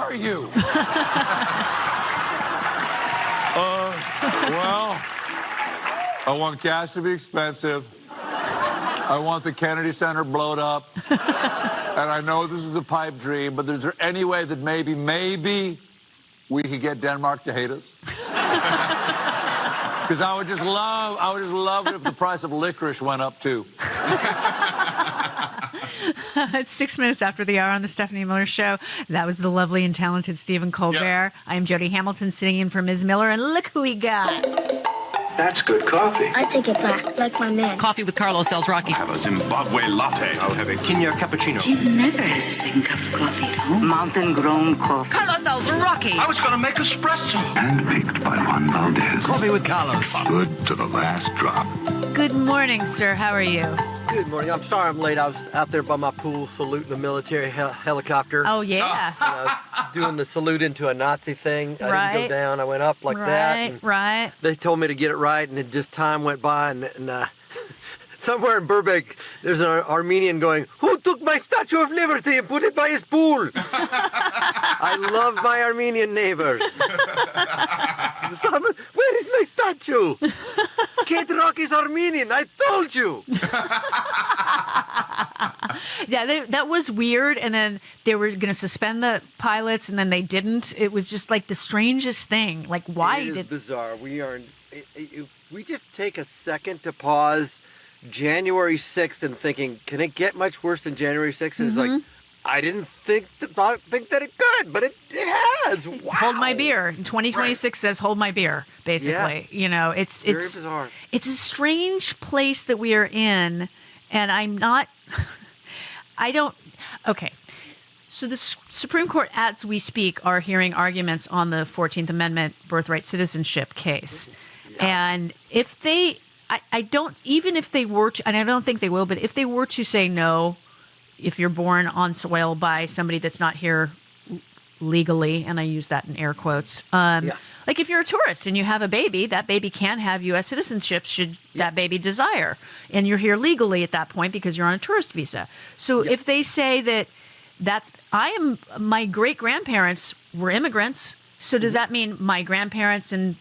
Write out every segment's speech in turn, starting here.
are you? Well, I want gas to be expensive. I want the Kennedy Center blowed up. And I know this is a pipe dream, but is there any way that maybe we could get Denmark to hate us? Because I would just love it if the price of licorice went up too. It's 6 minutes after the hour on the Stephanie Miller Show. That was the lovely and talented Stephen Colbert. Yep. I'm Jody Hamilton sitting in for Ms. Miller, and look who we got. That's good coffee. I take it black, like my man. Coffee with Carlos sells Rocky. Have a Zimbabwe latte. I'll have a Kenya cappuccino. Jim never has a second cup of coffee at home. Mountain-grown coffee. Carlos sells Rocky. I was going to make espresso. Handpicked by Juan Valdez. Coffee with Carlos. Good to the last drop. Good morning, sir. How are you? Good morning. I'm sorry I'm late. I was out there by my pool saluting a military helicopter. Oh, yeah. And I was doing the salute into a Nazi thing. I didn't go down. I went up like that. And Right. they told me to get it right, and just time went by, and somewhere in Burbank, there's an Armenian going, "Who took my Statue of Liberty and put it by his pool?" I love my Armenian neighbors. Where is my statue? Kid Rock is Armenian, I told you. Yeah, that was weird, and then they were going to suspend the pilots, and then they didn't. It was just like the strangest thing. Like, why It is did... bizarre. We just take a second to pause January 6th and thinking, can it get much worse than January 6th? And it's like, I didn't think that it could, but it has. Wow. Hold my beer. 2026 says hold my beer, basically. Yeah. You know, it's Very bizarre. It's a strange place that we are in, and I'm not... Okay. So the Supreme Court, as we speak, are hearing arguments on the 14th Amendment birthright citizenship case. Yeah. And if they... I don't... Even if they were to... And I don't think they will, but if they were to say no, if you're born on soil by somebody that's not here legally, and I use that in air quotes, like if you're a tourist and you have a baby, that baby can have U.S. citizenship should that baby desire. And you're here legally at that point because you're on a tourist visa. So if they say my great-grandparents were immigrants, so does that mean my grandparents and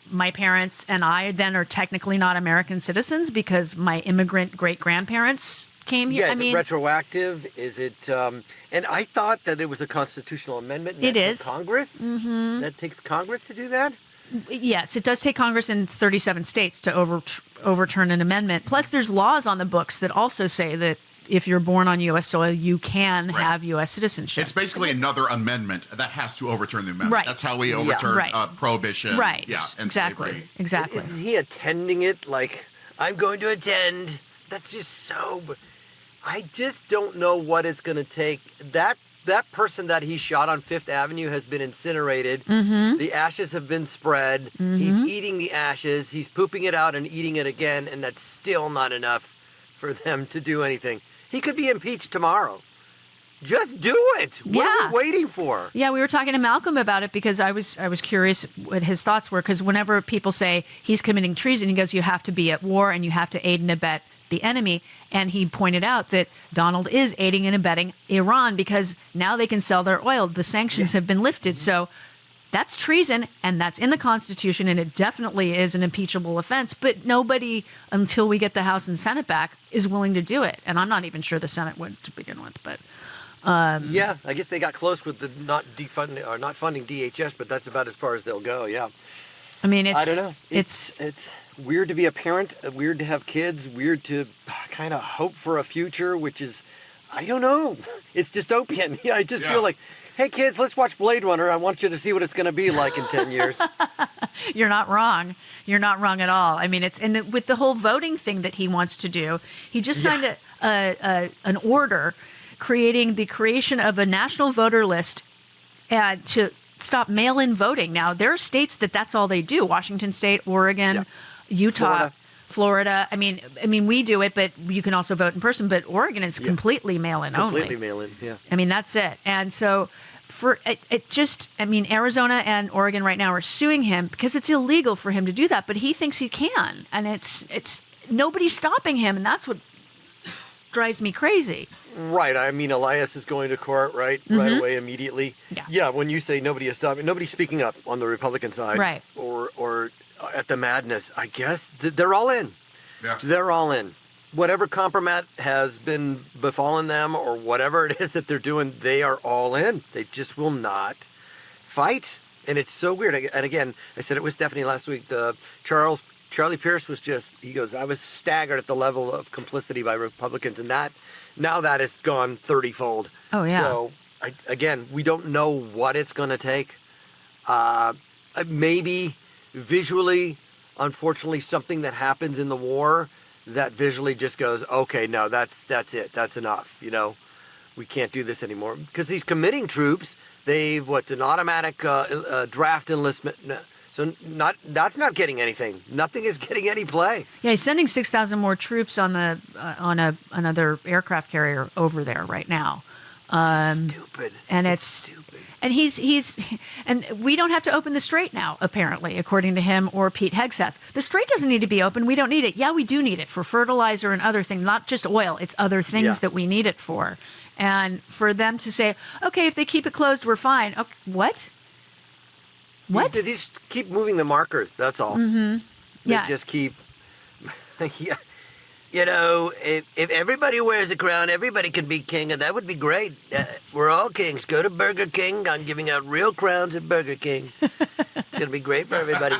my parents and I then are technically not American citizens because my immigrant great-grandparents came here? Yeah, is it retroactive? Is it... and I thought that it was a constitutional amendment. It is. Congress? Mm-hmm. That takes Congress to do that? Yes, it does take Congress in 37 states to overturn an amendment. Plus, there's laws on the books that also say that if you're born on U.S. soil, you can have U.S. citizenship. It's basically another amendment that has to overturn the amendment. Right. That's how we overturn prohibition. Right. Yeah, and slavery. Exactly. Isn't he attending it like, I'm going to attend? That's just so... I just don't know what it's going to take. That person that he shot on Fifth Avenue has been incinerated. Mm-hmm. The ashes have been spread. Mm-hmm. He's eating the ashes. He's pooping it out and eating it again, and that's still not enough for them to do anything. He could be impeached tomorrow. Just do it. What are we waiting for? Yeah, we were talking to Malcolm about it because I was curious what his thoughts were, because whenever people say he's committing treason, he goes, you have to be at war and you have to aid and abet the enemy. And he pointed out that Donald is aiding and abetting Iran because now they can sell their oil. The sanctions have been lifted. So that's treason, and that's in the Constitution, and it definitely is an impeachable offense. But nobody, until we get the House and Senate back, is willing to do it. And I'm not even sure the Senate would to begin with. But I guess they got close with the not funding DHS, but that's about as far as they'll go. Yeah. I mean, I don't know. It's weird to be a parent, weird to have kids, weird to kind of hope for a future, which is, I don't know. It's dystopian. Yeah, I just feel like, hey kids, let's watch Blade Runner. I want you to see what it's going to be like in 10 years. You're not wrong. You're not wrong at all. I mean, with the whole voting thing that he wants to do, he just signed an order creating the creation of a national voter list to stop mail-in voting. Now, there are states that's all they do. Washington State, Oregon, Utah, Florida. I mean, we do it, but you can also vote in person. But Oregon is completely mail-in only. Completely mail-in, yeah. I mean, that's it. And so Arizona and Oregon right now are suing him because it's illegal for him to do that. But he thinks he can. And it's nobody's stopping him. And that's what drives me crazy. Right. I mean, Elias is going to court, right? Right away, immediately. Yeah. When you say nobody is stopping, nobody's speaking up on the Republican side. Right. Or at the madness, I guess they're all in. Yeah. They're all in. Whatever compromise has been befallen them or whatever it is that they're doing, they are all in. They just will not fight. And it's so weird. And again, I said it with Stephanie last week. Charlie Pierce was he goes, I was staggered at the level of complicity by Republicans. And now that has gone 30-fold. Oh, yeah. So, again, we don't know what it's going to take. Maybe visually, unfortunately, something that happens in the war that visually just goes, okay, no, that's it. That's enough. We can't do this anymore. Because he's committing troops. They've, an automatic draft enlistment. So that's not getting anything. Nothing is getting any play. Yeah, he's sending 6,000 more troops on another aircraft carrier over there right now. Stupid. And it's stupid. And and we don't have to open the strait now, apparently, according to him or Pete Hegseth. The strait doesn't need to be open. We don't need it. Yeah, we do need it for fertilizer and other things, not just oil. It's other things that we need it for. And for them to say, okay, if they keep it closed, we're fine. Okay, what? What? They just keep moving the markers. That's all. Mm-hmm. They just keep. If everybody wears a crown, everybody can be king, and that would be great. We're all kings. Go to Burger King. I'm giving out real crowns at Burger King. It's going to be great for everybody.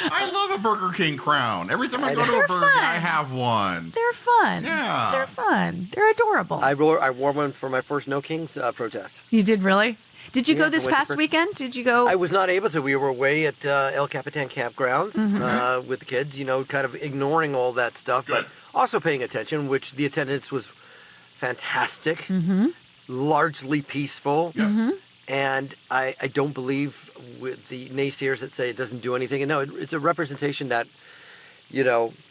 I love a Burger King crown. Every time I go to a Burger King, I have one. They're fun. Yeah. They're fun. They're adorable. I wore one for my first No Kings protest. You did really? Did you go this past weekend? Did you go? I was not able to. We were away at El Capitan campgrounds with the kids, kind of ignoring all that stuff, but also paying attention, which the attendance was fantastic, largely peaceful. And I don't believe with the naysayers that say it doesn't do anything. And no, it's a representation that,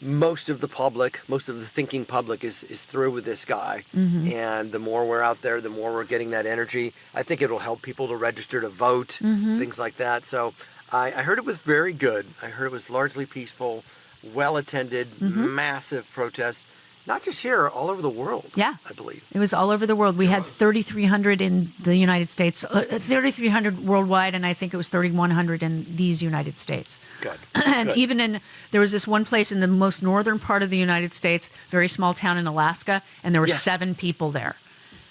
most of the public, most of the thinking public is through with this guy. And the more we're out there, the more we're getting that energy. I think it'll help people to register to vote, things like that. So I heard it was very good. I heard it was largely peaceful, well-attended, massive protests. Not just here, all over the world. Yeah. I believe. It was all over the world. We had 3,300 in the United States, 3,300 worldwide, and I think it was 3,100 in these United States. Good. And Good. even there was this one place in the most northern part of the United States, very small town in Alaska, and there were 7 people there.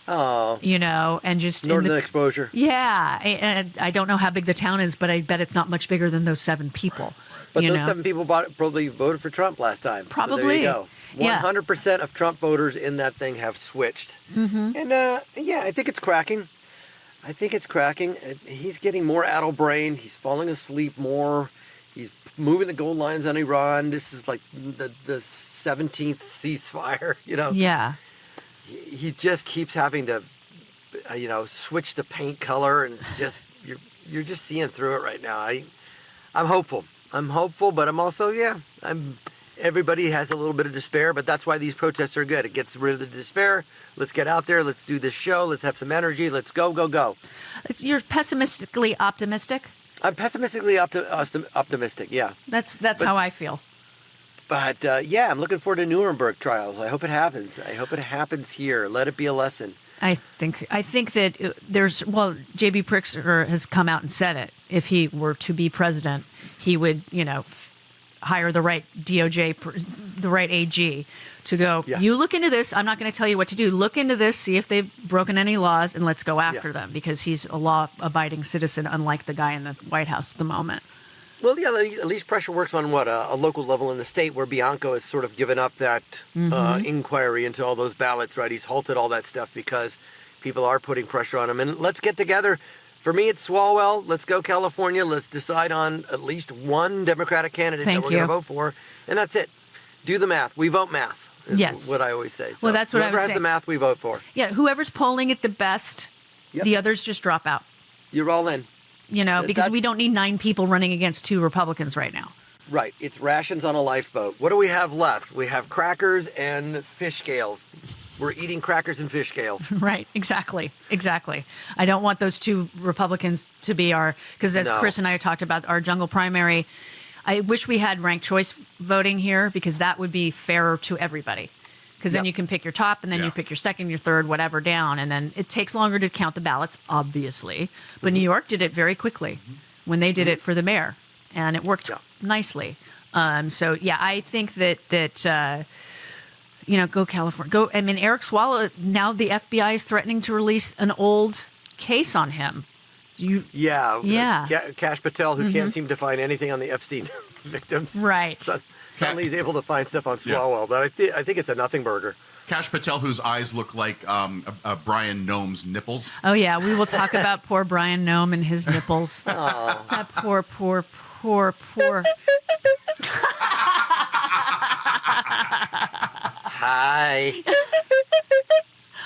Oh. And just Northern exposure. Yeah. And I don't know how big the town is, but I bet it's not much bigger than those 7 people. But those 7 people probably voted for Trump last time. Probably. So there you go. 100% of Trump voters in that thing have switched. And I think it's cracking. He's getting more addle-brained. He's falling asleep more. He's moving the gold lines on Iran. This is like the 17th ceasefire, Yeah. He just keeps having to, switch the paint color, and it's just you're just seeing through it right now. I'm hopeful. But I'm also everybody has a little bit of despair, but that's why these protests are good. It gets rid of the despair. Let's get out there. Let's do this show. Let's have some energy. Let's go. You're pessimistically optimistic? I'm pessimistically optimistic. Yeah. That's how I feel. But I'm looking forward to Nuremberg trials. I hope it happens. I hope it happens here. Let it be a lesson. I think that J.B. Pritzker has come out and said it. If he were to be president, he would, hire the right DOJ, the right AG to go, you look into this. I'm not going to tell you what to do. Look into this, see if they've broken any laws, and let's go after them, because he's a law-abiding citizen, unlike the guy in the White House at the moment. Well, at least pressure works on a local level in the state, where Bianco has sort of given up that inquiry into all those ballots, right? He's halted all that stuff because people are putting pressure on him. And let's get together. For me, it's Swalwell. Let's go California. Let's decide on at least one Democratic candidate that we're going to vote for. And that's it. Do the math. We vote math. Is what I always say. So well, that's what I was saying. Whoever has the math, we vote for. Yeah, whoever's polling it the best, the others just drop out. You're all in. Because we don't need 9 people running against 2 Republicans right now. Right. It's rations on a lifeboat. What do we have left? We have crackers and fish scales. We're eating crackers and fish scales. Right. Exactly. I don't want those 2 Republicans to be because as Chris and I talked about, our jungle primary, I wish we had ranked choice voting here because that would be fairer to everybody. Because then you can pick your top and then you pick your second, your third, whatever down. And then it takes longer to count the ballots, obviously. But New York did it very quickly when they did it for the mayor. And it worked nicely. So, yeah, I think that go California. Eric Swallow, now the FBI is threatening to release an old case on him. Kash Patel, who can't seem to find anything on the Epstein victims. Right. Suddenly he's able to find stuff on Swalwell, but I think it's a nothing burger. Kash Patel, whose eyes look like Brian Nome's nipples. Oh, yeah, we will talk about poor Brian Nome and his nipples. Oh. That poor. Hi.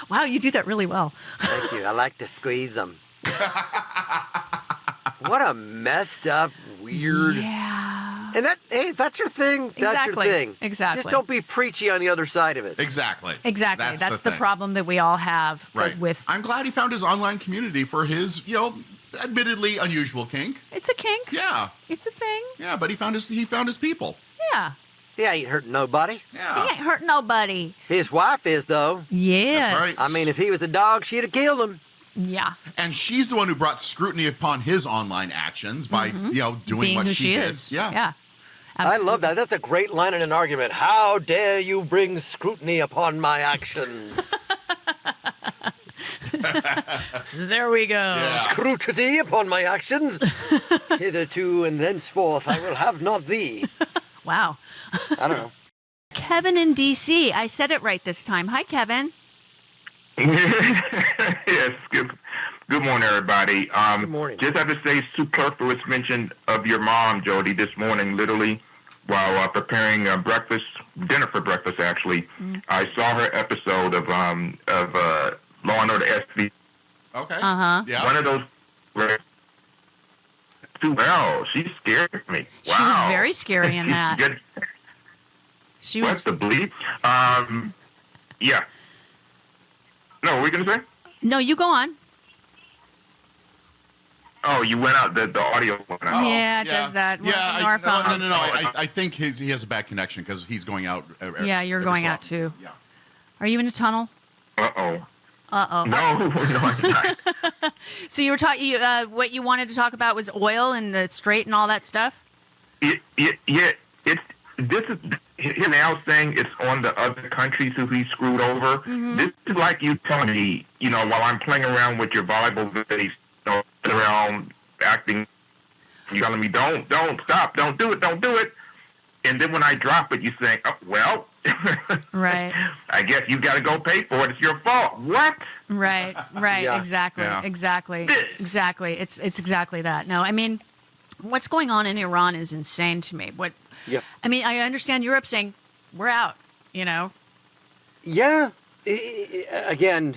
Wow, you do that really well. Thank you. I like to squeeze them. What a messed up, weird. Yeah. And that's your thing. That's your thing. Exactly. Just don't be preachy on the other side of it. Exactly. That's the problem that we all have with. I'm glad he found his online community for his, admittedly unusual kink. It's a kink. Yeah. It's a thing. Yeah, but he found his people. Yeah. He ain't hurting nobody. Yeah. He ain't hurt nobody. His wife is, though. Yes. That's right. I mean, if he was a dog, she'd have killed him. Yeah. And she's the one who brought scrutiny upon his online actions by, doing Being what who she did. is. Yeah. Yeah. Absolutely. I love that. That's a great line in an argument. How dare you bring scrutiny upon my actions? There we go. Yeah. Scrutiny upon my actions. Hitherto and thenceforth I will have not thee. Wow. I don't know. Kevin in D.C. I said it right this time. Hi, Kevin. Yes. Good morning, everybody. Good morning. Just have to say, superfluous mention of your mom, Jody, this morning, literally, while preparing dinner for breakfast, actually. I saw her episode of Law and Order SV. Okay. Uh-huh. Yeah. One of those. Well, she scared me. Wow. She was very scary in that. She was. What's the bleep? Yeah. No, what were we going to say? No, you go on. Oh, you went out. The audio went out. Yeah, it does that. Yeah, Our phones. no. I think he has a bad connection because he's going out. Yeah, you're going out too. Yeah. Are you in a tunnel? Uh-oh. Uh-oh. No, I'm not. So you were talking. What you wanted to talk about was oil and the Strait and all that stuff. Yeah. He's now saying it's on the other countries who he screwed over. This is like you telling me, while I'm playing around with your Bible studies, around acting, you're telling me, don't stop, don't do it. And then when I drop it, you say, oh, well, right. I guess you got to go pay for it. It's your fault. What? Right. Yeah. Exactly. Yeah. Exactly. It's exactly that. No, I mean, what's going on in Iran is insane to me. I mean, I understand Europe saying we're out. Yeah. Again,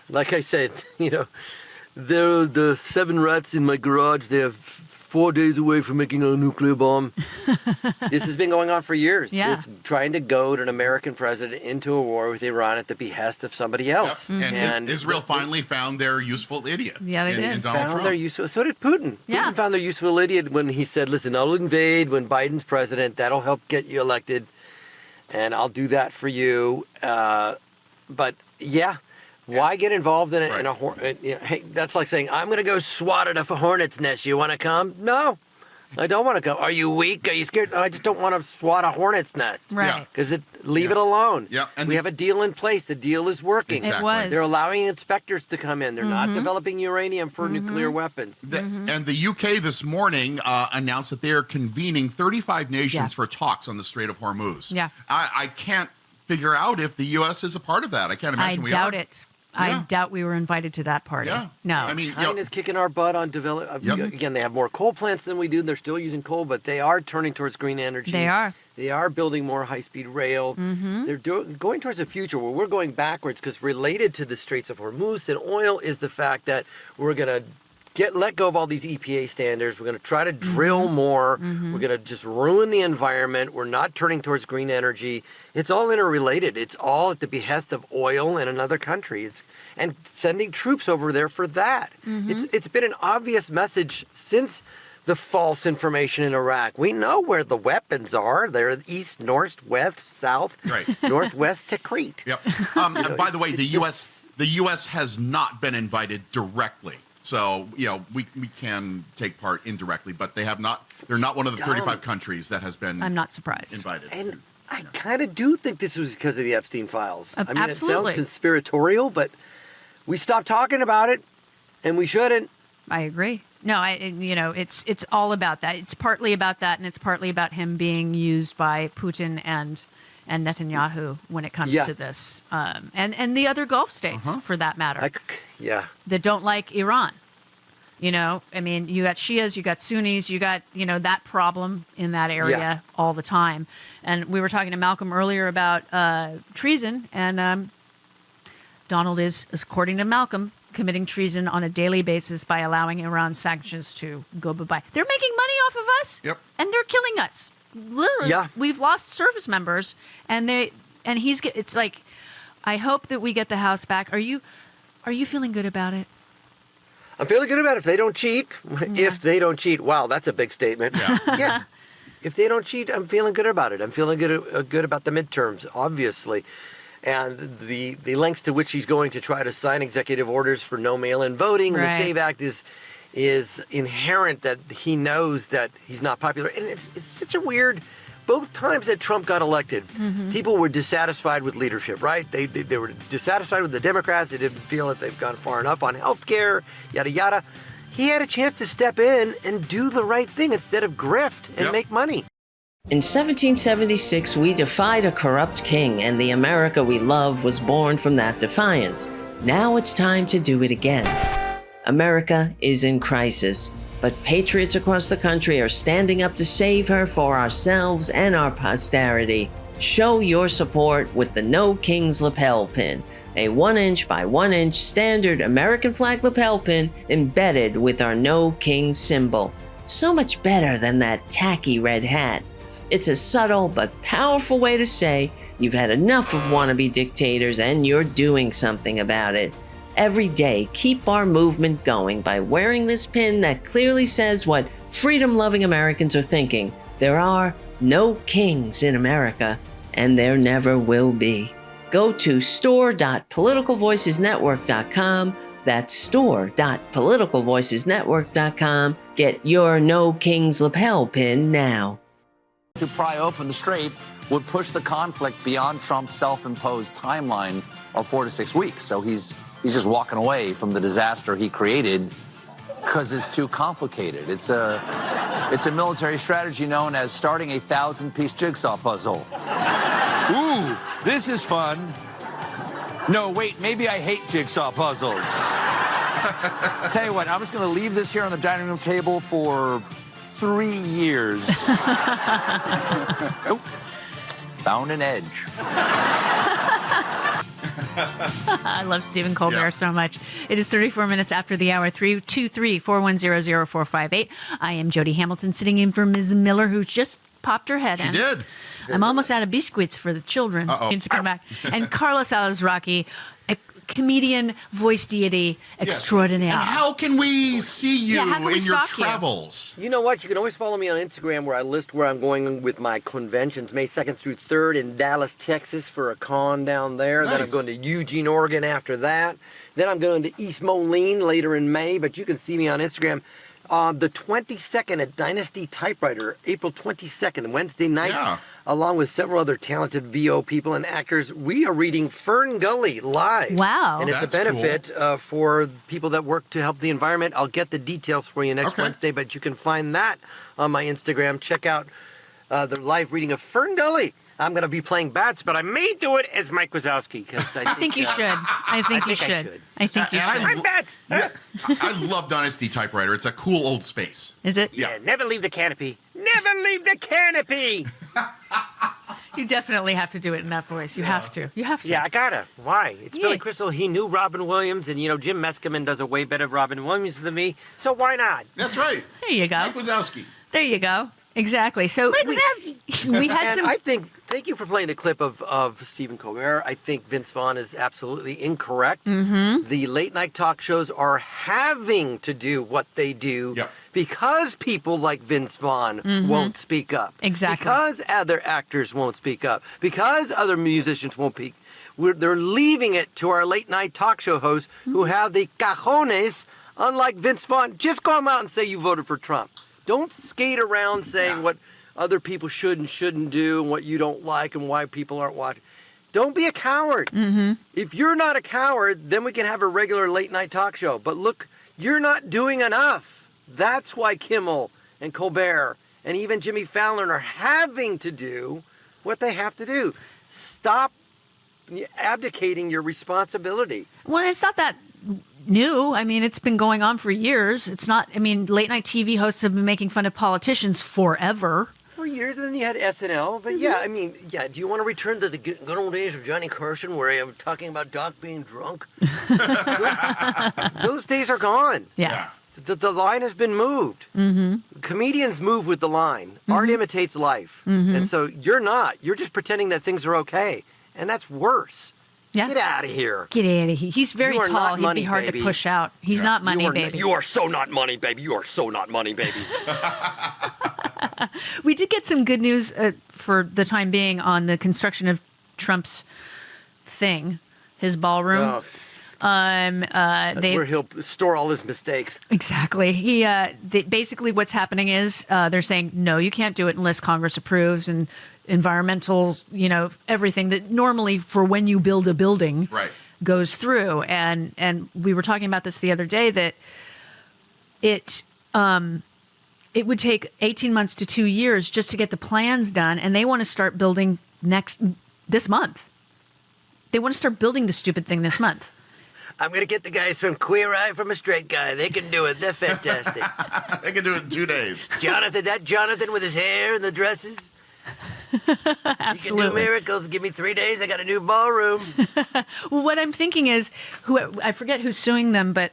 like I said, they're the 7 rats in my garage. They have 4 days away from making a nuclear bomb. This has been going on for years. Yeah. This trying to goad an American president into a war with Iran at the behest of somebody else. Yep. And Israel finally found their useful idiot. Yeah, they did. In Donald Trump. Their useful. So did Putin. Yeah. Putin found their useful idiot when he said, "Listen, I'll invade when Biden's president. That'll help get you elected, and I'll do that for you." But yeah. Why get involved in a hey, that's like saying, I'm going to go swat at a hornet's nest. You want to come? No, I don't want to come. Are you weak? Are you scared? No, I just don't want to swat a hornet's nest. Right. Because leave it alone. Yeah. And we have a deal in place. The deal is working. Exactly. It was. They're allowing inspectors to come in. They're not developing uranium for nuclear weapons. And the UK this morning announced that they are convening 35 nations for talks on the Strait of Hormuz. Yeah. I can't figure out if the U.S. is a part of that. I can't imagine we are. I doubt it. I doubt we were invited to that party. Yeah. No. I mean, China's kicking our butt on Again, they have more coal plants than we do. They're still using coal, but they are turning towards green energy. They are. They are building more high-speed rail. They're going towards a future where we're going backwards because related to the Straits of Hormuz and oil is the fact that we're going to let go of all these EPA standards. We're going to try to drill more. We're going to just ruin the environment. We're not turning towards green energy. It's all interrelated. It's all at the behest of oil in another country. And sending troops over there for that. It's been an obvious message since the false information in Iraq. We know where the weapons are. They're east, north, west, south, northwest to Crete. Yep. By the way, the U.S. has not been invited directly. So, we can take part indirectly, but they have not. They're not one of the 35 countries that has been. I'm not surprised. Invited. And I kind of do think this was because of the Epstein files. I mean, absolutely. It sounds conspiratorial, but we stopped talking about it, and we shouldn't. I agree. No, it's all about that. It's partly about that, and it's partly about him being used by Putin and Netanyahu when it comes to this, and the other Gulf states, for that matter, that don't like Iran. You got Shias, you got Sunnis, you got that problem in that area all the time. And we were talking to Malcolm earlier about treason, and Donald is, according to Malcolm, committing treason on a daily basis by allowing Iran sanctions to go bye-bye. They're making money off of us, and they're killing us. Literally, we've lost service members, it's like, I hope that we get the House back. Are you feeling good about it? I'm feeling good about it if they don't cheat. If they don't cheat, wow, that's a big statement. Yeah. If they don't cheat, I'm feeling good about it. I'm feeling good about the midterms, obviously. And the lengths to which he's going to try to sign executive orders for no mail-in voting. Right. The SAVE Act is inherent that he knows that he's not popular. And it's such a weird... Both times that Trump got elected, people were dissatisfied with leadership, right? They were dissatisfied with the Democrats. They didn't feel that they've gone far enough on health care, yada, yada. He had a chance to step in and do the right thing instead of grift and make money. In 1776, we defied a corrupt king, and the America we love was born from that defiance. Now it's time to do it again. America is in crisis, but patriots across the country are standing up to save her for ourselves and our posterity. Show your support with the No Kings lapel pin, a 1-inch by 1-inch standard American flag lapel pin embedded with our No Kings symbol. So much better than that tacky red hat. It's a subtle but powerful way to say you've had enough of wannabe dictators and you're doing something about it. Every day, keep our movement going by wearing this pin that clearly says what freedom-loving Americans are thinking. There are no kings in America, and there never will be. Go to store.politicalvoicesnetwork.com. That's store.politicalvoicesnetwork.com. Get your No Kings lapel pin now. To pry open the strait would push the conflict beyond Trump's self-imposed timeline of 4 to 6 weeks. So he's just walking away from the disaster he created because it's too complicated. It's a military strategy known as starting a 1,000-piece jigsaw puzzle. Ooh, this is fun. No, wait, maybe I hate jigsaw puzzles. Tell you what, I'm just going to leave this here on the dining room table for 3 years. Oh, found an edge. I love Stephen Colbert so much. It is 34 minutes after the hour, 323-410-0458. I am Jody Hamilton, sitting in for Ms. Miller, who just popped her head in. She did. I'm almost out of biscuits for the children. Needs to come back. And Carlos Alazraqui, a comedian, voice deity extraordinaire. And how can we see you in your travels? You know what? You can always follow me on Instagram, where I list where I'm going with my conventions, May 2nd through 3rd in Dallas, Texas for a con down there. Nice. Then I'm going to Eugene, Oregon after that. Then I'm going to East Moline later in May, but you can see me on Instagram. The 22nd at Dynasty Typewriter, April 22nd, Wednesday night, along with several other talented VO people and actors. We are reading Fern Gully live. Wow. And it's a benefit for people that work to help the environment. I'll get the details for you next Wednesday, but you can find that on my Instagram. Check out the live reading of Fern Gully. I'm going to be playing bats, but I may do it as Mike Wazowski. I think you should. I think you should. I'm bats. I love Dynasty Typewriter. It's a cool old space. Is it? Yeah. Never leave the canopy. Never leave the canopy. You definitely have to do it in that voice. You have to. You have to. Yeah, I gotta. Why? It's Billy Crystal. He knew Robin Williams, and Jim Meskimen does a way better Robin Williams than me. So why not? That's right. There you go. Mike Wazowski. There you go. Exactly. So we had some. I think. Thank you for playing the clip of Stephen Colbert. I think Vince Vaughn is absolutely incorrect. Mm-hmm. The late night talk shows are having to do what they do because people like Vince Vaughn won't speak up. Exactly. Because other actors won't speak up. Because other musicians won't speak. They're leaving it to our late night talk show hosts who have the cajones, unlike Vince Vaughn. Just go out and say you voted for Trump. Don't skate around saying what other people should and shouldn't do and what you don't like and why people aren't watching. Don't be a coward. If you're not a coward, then we can have a regular late night talk show. But look, you're not doing enough. That's why Kimmel and Colbert and even Jimmy Fallon are having to do what they have to do. Stop abdicating your responsibility. Well, it's not that new. I mean, it's been going on for years. It's not, I mean, late night TV hosts have been making fun of politicians forever. For years, and then you had SNL. But yeah, I mean, do you want to return to the good old days of Johnny Carson where I'm talking about Doc being drunk? Those days are gone. Yeah. The line has been moved. Comedians move with the line. Art imitates life. And so you're not. You're just pretending that things are okay. And that's worse. Yeah. Get out of here. Get out of here. He's very You are tall. not money, He'd be hard baby. to push out. He's not money, baby. You are so not money, baby. You are so not money, baby. We did get some good news for the time being on the construction of Trump's thing, his ballroom. Where he'll store all his mistakes. Exactly. Basically what's happening is they're saying, no, you can't do it unless Congress approves and environmental, everything that normally for when you build a building goes through. And we were talking about this the other day that it would take 18 months to 2 years just to get the plans done. And they want to start building this month. They want to start building the stupid thing this month. I'm going to get the guys from Queer Eye from a Straight Guy. They can do it. They're fantastic. They can do it in 2 days. Jonathan with his hair and the dresses. Absolutely. You can do miracles. Give me 3 days. I got a new ballroom. Well, what I'm thinking is, I forget who's suing them, but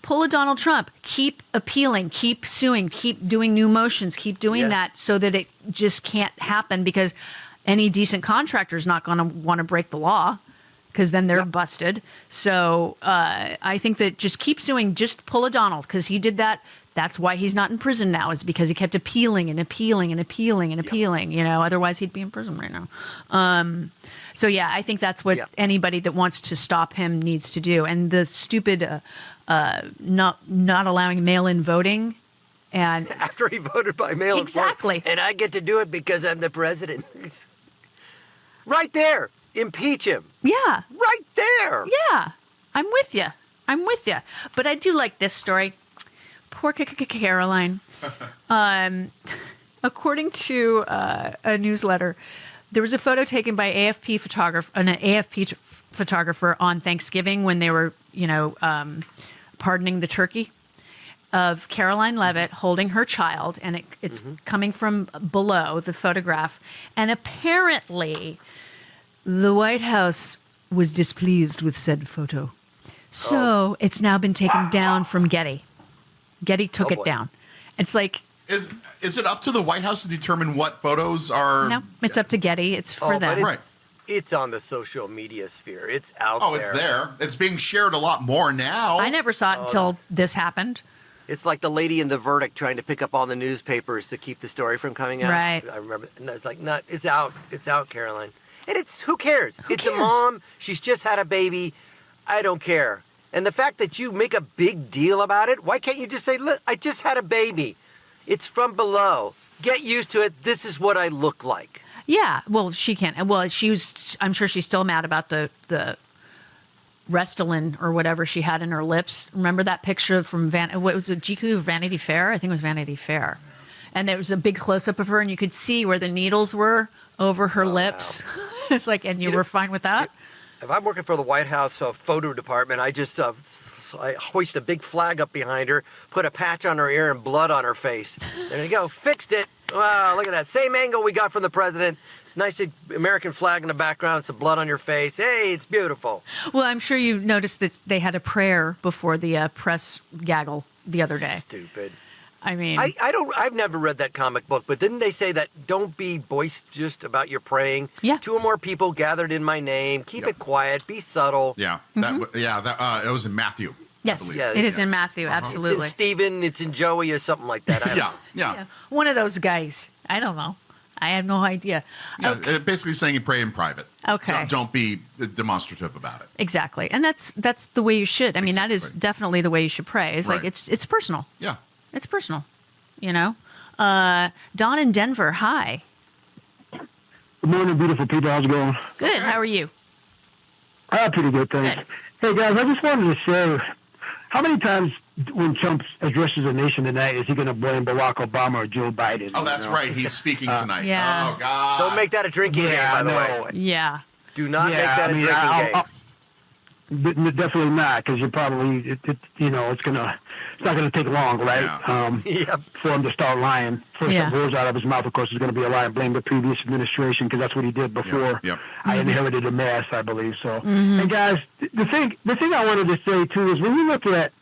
pull a Donald Trump. Keep appealing. Keep suing. Keep doing new motions. Keep doing that so that it just can't happen because any decent contractor is not going to want to break the law because then they're busted. So I think that just keep suing. Just pull a Donald because he did that. That's why he's not in prison now, is because he kept appealing and appealing and appealing and appealing. Otherwise he'd be in prison right now. So yeah, I think that's what anybody that wants to stop him needs to do. And the stupid not allowing mail-in voting, and after he voted by mail-in vote, and I get to do it because I'm the president. Right there, impeach him. Yeah, right there. Yeah, I'm with you. But I do like this story. Poor Caroline. According to a newsletter, there was a photo taken by an AFP photographer on Thanksgiving when they were, pardoning the turkey, of Caroline Leavitt holding her child, and it's coming from below the photograph. And apparently, the White House was displeased with said photo, so it's now been taken down from Getty. Getty took it down. It's like, is it up to the White House to determine what photos are? No, it's up to Getty. It's for them. But it's on the social media sphere. It's out there. Oh, it's there. It's being shared a lot more now. I never saw it until this happened. It's like the lady in The Verdict trying to pick up all the newspapers to keep the story from coming out. Right. I remember. And it's like, it's out. It's out, Caroline. And who cares? It's a mom. She's just had a baby. I don't care. And the fact that you make a big deal about it, why can't you just say, look, I just had a baby. It's from below. Get used to it. This is what I look like. Yeah. Well, she can't. Well, I'm sure she's still mad about the Restylane or whatever she had in her lips. Remember that picture from what was it, GQ Vanity Fair? I think it was Vanity Fair. And there was a big close-up of her, and you could see where the needles were over her lips. Wow. It's like, and you were fine with that? If I'm working for the White House photo department, I just I hoist a big flag up behind her, put a patch on her ear and blood on her face. There you go. Fixed it. Wow, look at that. Same angle we got from the president. Nice American flag in the background, some blood on your face. Hey, it's beautiful. Well, I'm sure you noticed that they had a prayer before the press gaggle the other day. Stupid. I mean, I've never read that comic book, but didn't they say that don't be boisterous about your praying? Yeah. 2 or more people gathered in my name. Keep it quiet. Be subtle. Yeah. It was in Matthew. Yes, believe. Yeah, it is in yes. Matthew. Uh-huh. Absolutely. It's in Stephen, it's in Joey, or something like that. I don't know. Yeah. One of those guys. I don't know. I have no idea. Yeah, Okay. basically saying you pray in private. Okay. Don't be demonstrative about it. Exactly. And that's the way you should. I mean, that is Exactly. definitely the way you should pray. It's like Right. it's personal. Yeah. It's personal. You know? Don in Denver, hi. Good morning, beautiful people. How's it going? Good. How are you? Pretty good, thanks. Good. Hey, guys, I just wanted to say, how many times when Trump addresses the nation tonight is he going to blame Barack Obama or Joe Biden? Oh, that's right. He's speaking tonight. Yeah. Oh, God. Don't make that a drinking game, by the way. Yeah. Do not make that a drinking game. Definitely not, because you're probably, it's not going to take long, right? Yep. For him to start lying. First that goes out of his mouth, of course, is going to be a lie and blame the previous administration, because that's what he did before. Yep. I inherited a mess, I believe. So, and guys, the thing I wanted to say too is when you look at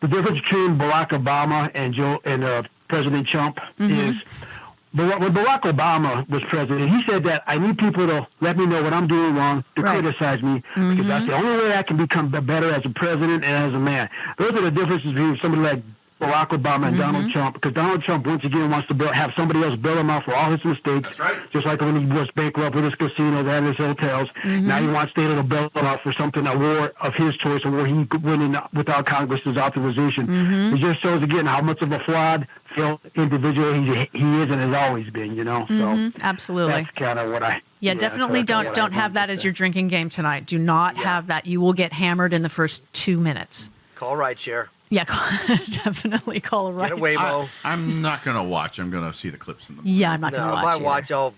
the difference between Barack Obama and President Trump is. But when Barack Obama was president, he said that I need people to let me know what I'm doing wrong, to criticize me, because that's the only way I can become better as a president and as a man. Those are the differences between somebody like Barack Obama and Donald Trump, because Donald Trump, once again, wants to have somebody else bail him out for all his mistakes. That's right. Just like when he was bankrupt with his casinos and his hotels. Now he wants State to bail him out for something, a war of his choice, a war he could win in without Congress's authorization. It just shows, again, how much of a flawed individual he is and has always been, So Absolutely. that's kind of what I... Definitely that's don't have that as your drinking game tonight. Do not have that. You will get hammered in the first 2 minutes. Call rideshare. Yeah, definitely call a ride. Get a Waymo. I'm not going to watch. I'm going to see the clips in the Yeah, I'm not going to watch if I either. watch, I'll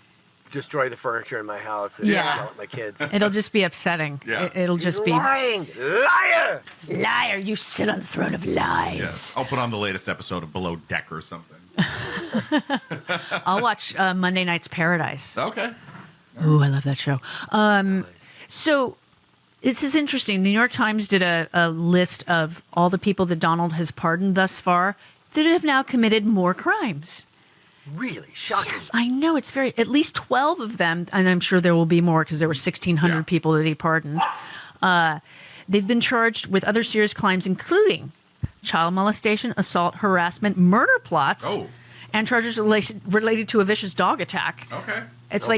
destroy the furniture in my house and yell at my kids. It'll just be upsetting. Yeah. It'll just be lying. Liar! Liar, you sit on the throne of lies. Yes. I'll put on the latest episode of Below Deck or something. I'll watch Monday Night's Paradise. Okay. Ooh, I love that show. So this is interesting. The New York Times did a list of all the people that Donald has pardoned thus far that have now committed more crimes. Really? Shocking. Yes, I know. It's at least 12 of them, and I'm sure there will be more because there were 1,600 people that he pardoned. They've been charged with other serious crimes, including child molestation, assault, harassment, murder plots, and charges related to a vicious dog attack. Okay. It's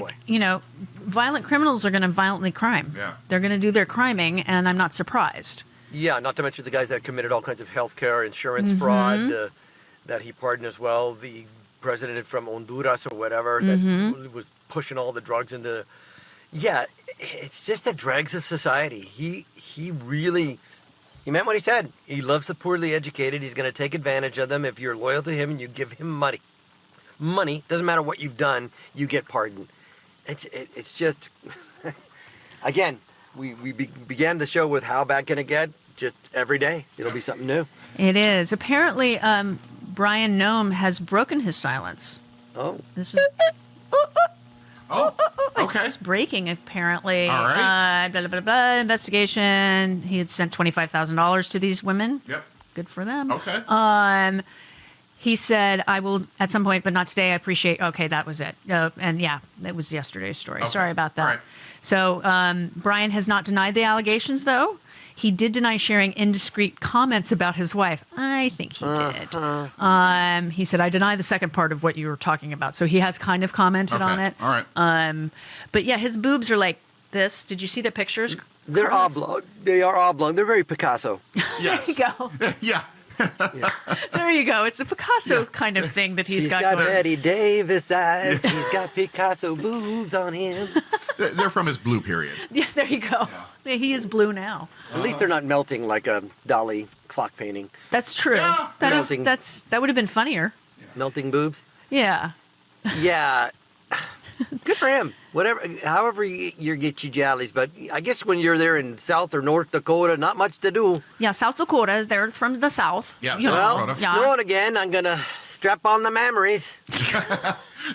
violent criminals are going to violently crime. Yeah. They're going to do their criming, and I'm not surprised. Yeah, not to mention the guys that committed all kinds of healthcare, insurance fraud that he pardoned as well. The president from Honduras or whatever that was pushing all the drugs into. Yeah, it's just the dregs of society. He meant what he said. He loves the poorly educated. He's going to take advantage of them. If you're loyal to him and you give him money, doesn't matter what you've done, you get pardoned. It's just, again, we began the show with how bad can it get? Just every day, it'll be something new. It is. Apparently, Brian Noem has broken his silence. Oh. This is... Okay. It's breaking, apparently. All right. Blah, blah, blah, blah. Investigation. He had sent $25,000 to these women. Yep. Good for them. Okay. He said, I will at some point, but not today. I appreciate... Okay, that was it. And yeah, it was yesterday's story. Okay. Sorry about that. All right. So Brian has not denied the allegations, though. He did deny sharing indiscreet comments about his wife. I think he did. He said, I deny the second part of what you were talking about. So he has kind of commented on it. All right. But yeah, his boobs are like this. Did you see the pictures? They're oblong. They are oblong. They're very Picasso. Yes. There you go. Yeah. There you go. It's a Picasso kind of thing that he's got got going. Betty Davis eyes. He's got Picasso boobs on him. They're from his blue period. Yeah, there you go. Yeah. He is blue now. At least they're not melting like a Dali clock painting. That's true. Yeah. That would have been funnier. Melting boobs. Yeah. Yeah. Good for him. However you get your jollies, but I guess when you're there in South or North Dakota, not much to do. Yeah, South Dakota. They're from the South. Yeah, You know. South Well, Dakota. snowing again. I'm gonna strap on the memories.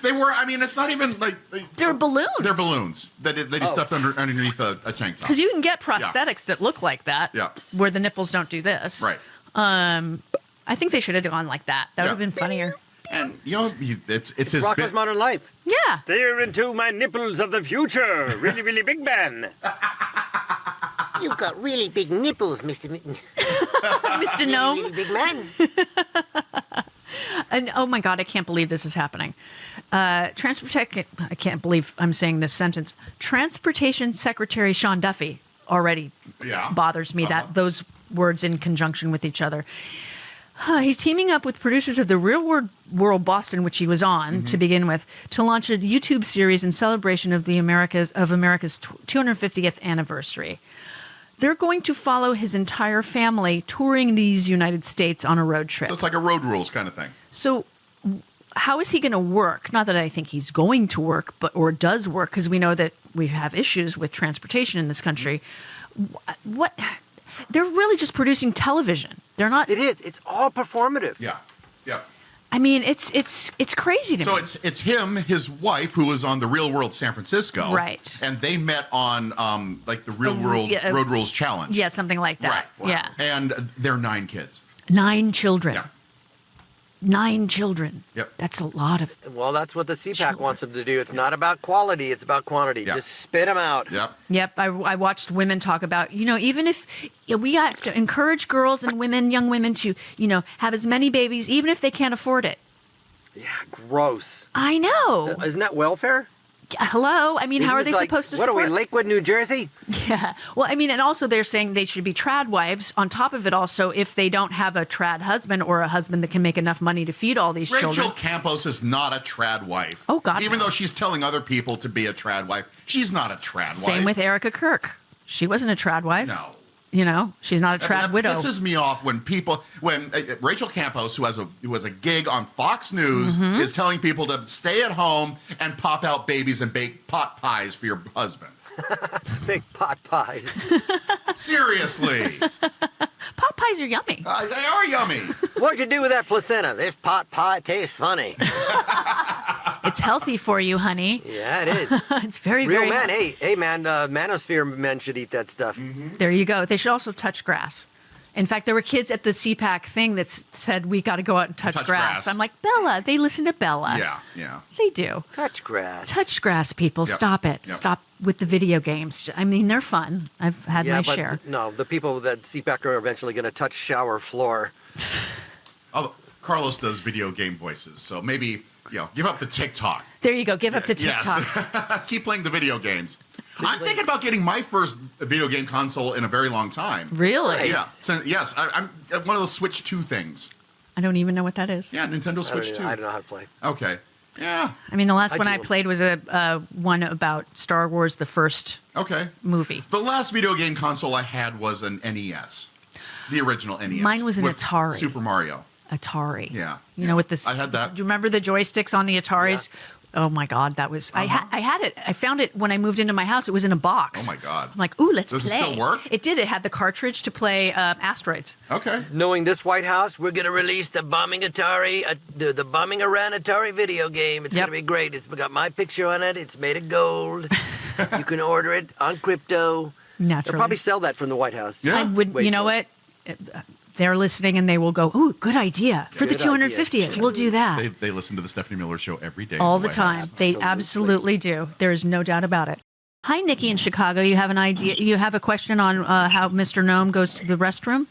They were. I mean, it's not even like They're balloons. They're balloons that he stuffed underneath a tank top. Because you can get prosthetics that look like that. Yeah. Where the nipples don't do this. Right. I think they should have gone like that. That would have been funnier. And it's his Rocko's bit. Modern Life. Yeah. Stare into my nipples of the future. Really, really big man. You've got really big nipples, Mr. Mr. Gnome. Really big man. And oh my God, I can't believe this is happening. I can't believe I'm saying this sentence. Transportation Secretary Sean Duffy already bothers me, that those words in conjunction with each other. He's teaming up with producers of the Real World Boston, which he was on to begin with, to launch a YouTube series in celebration of America's 250th anniversary. They're going to follow his entire family touring these United States on a road trip. So it's like a Road Rules kind of thing. So how is he going to work? Not that I think he's going to work, or does work, because we know that we have issues with transportation in this country. What? They're really just producing television. They're not. It is. It's all performative. Yeah. Yeah. I mean, it's crazy to me. So it's him, his wife, who was on the Real World San Francisco, right? And they met on like the Real World Road Rules Challenge, yeah, something like that. Right. Wow. Yeah. And they're 9 kids. 9 children. Yeah. 9 children. Yep. That's a lot of. Well, that's what the CPAC wants them to do. It's not about quality; it's about quantity. Yep. Just spit them out. Yep. Yep. I watched women talk about, even if we have to encourage girls and women, young women, to have as many babies, even if they can't afford it. Yeah, gross. I know. Isn't that welfare? Hello? I mean, how are they supposed to support? What are we, Lakewood, New Jersey? Yeah. Well, I mean, and also they're saying they should be trad wives. On top of it also, if they don't have a trad husband or a husband that can make enough money to feed all these children. Rachel Campos is not a trad wife. Oh, God. Even though she's telling other people to be a trad wife, she's not a trad wife. Same with Erica Kirk. She wasn't a trad wife. No. She's not a trad widow. This pisses me off when Rachel Campos, who has a gig on Fox News, is telling people to stay at home and pop out babies and bake pot pies for your husband. Big pot pies. Seriously. Pot pies are yummy. They are yummy. What'd you do with that placenta? This pot pie tastes funny. It's healthy for you, honey. Yeah, it is. It's very, Real very man. healthy. Hey, man, manosphere men should eat that stuff. There you go. They should also touch grass. In fact, there were kids at the CPAC thing that said, we got to go out and touch grass. I'm like, Bella. They listen to Bella. Yeah, yeah. They do. Touch grass. Touch grass, people. Yep. Stop it. Yep. Stop with the video games. I mean, they're fun. I've had my share. No, the people that CPAC are eventually going to touch shower floor. Oh, Carlos does video game voices, so maybe, give up the TikTok. There you go. Give up the TikToks. Yes. Keep playing the video games. I'm thinking about getting my first video game console in a very long time. Really? Yeah. So, yes, I'm one of those Switch 2 things. I don't even know what that is. Yeah, Nintendo Switch 2. I don't know how to play. Okay. Yeah. I mean, the last one I played was a one about Star Wars, the first movie. The last video game console I had was an NES. The original NES. Mine was an Atari. Super Mario. Atari. Yeah. With this. I had that. Do you remember the joysticks on the Ataris? Yeah. Oh my God, that was. I had it. I found it when I moved into my house. It was in a box. Oh my God. I'm like, ooh, let's play. Does it still work? It did. It had the cartridge to play Asteroids. Okay. Knowing this White House, we're going to release the Bombing Atari, the Bombing Iran Atari video game. It's going to be great. It's got my picture on it. It's made of gold. You can order it on crypto. Naturally. They'll probably sell that from the White House. Yeah. I would. You know what? They're listening and they will go, ooh, good idea. For the 250th, we'll do that. They listen to the Stephanie Miller Show every day. All the time. They absolutely do. There's no doubt about it. Hi, Nikki in Chicago. You have an idea? You have a question on how Mr. Gnome goes to the restroom?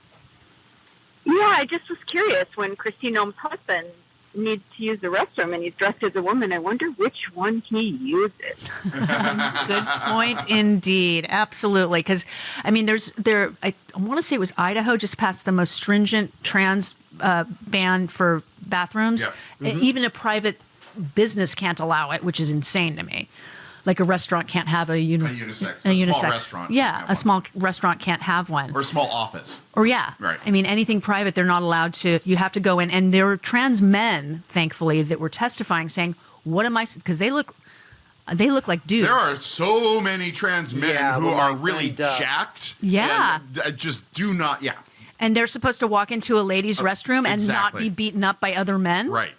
Yeah, I just was curious. When Christine Gnome's husband needs to use the restroom and he's dressed as a woman, I wonder which one he uses. Good point indeed. Absolutely. Because, I mean, I want to say it was Idaho just passed the most stringent trans ban for bathrooms. Yep. Even a private business can't allow it, which is insane to me. Like a restaurant can't have a unisex. A small restaurant. Yeah, a small restaurant can't have one. Or a small office. Or Right. I mean, anything private, they're not allowed to. You have to go in. And there were trans men, thankfully, that were testifying saying, what am I, because they look like dudes. There are so many trans men who are really jacked. Yeah. And just do not, And they're supposed to walk into a ladies' restroom and not be beaten up by other men. Right.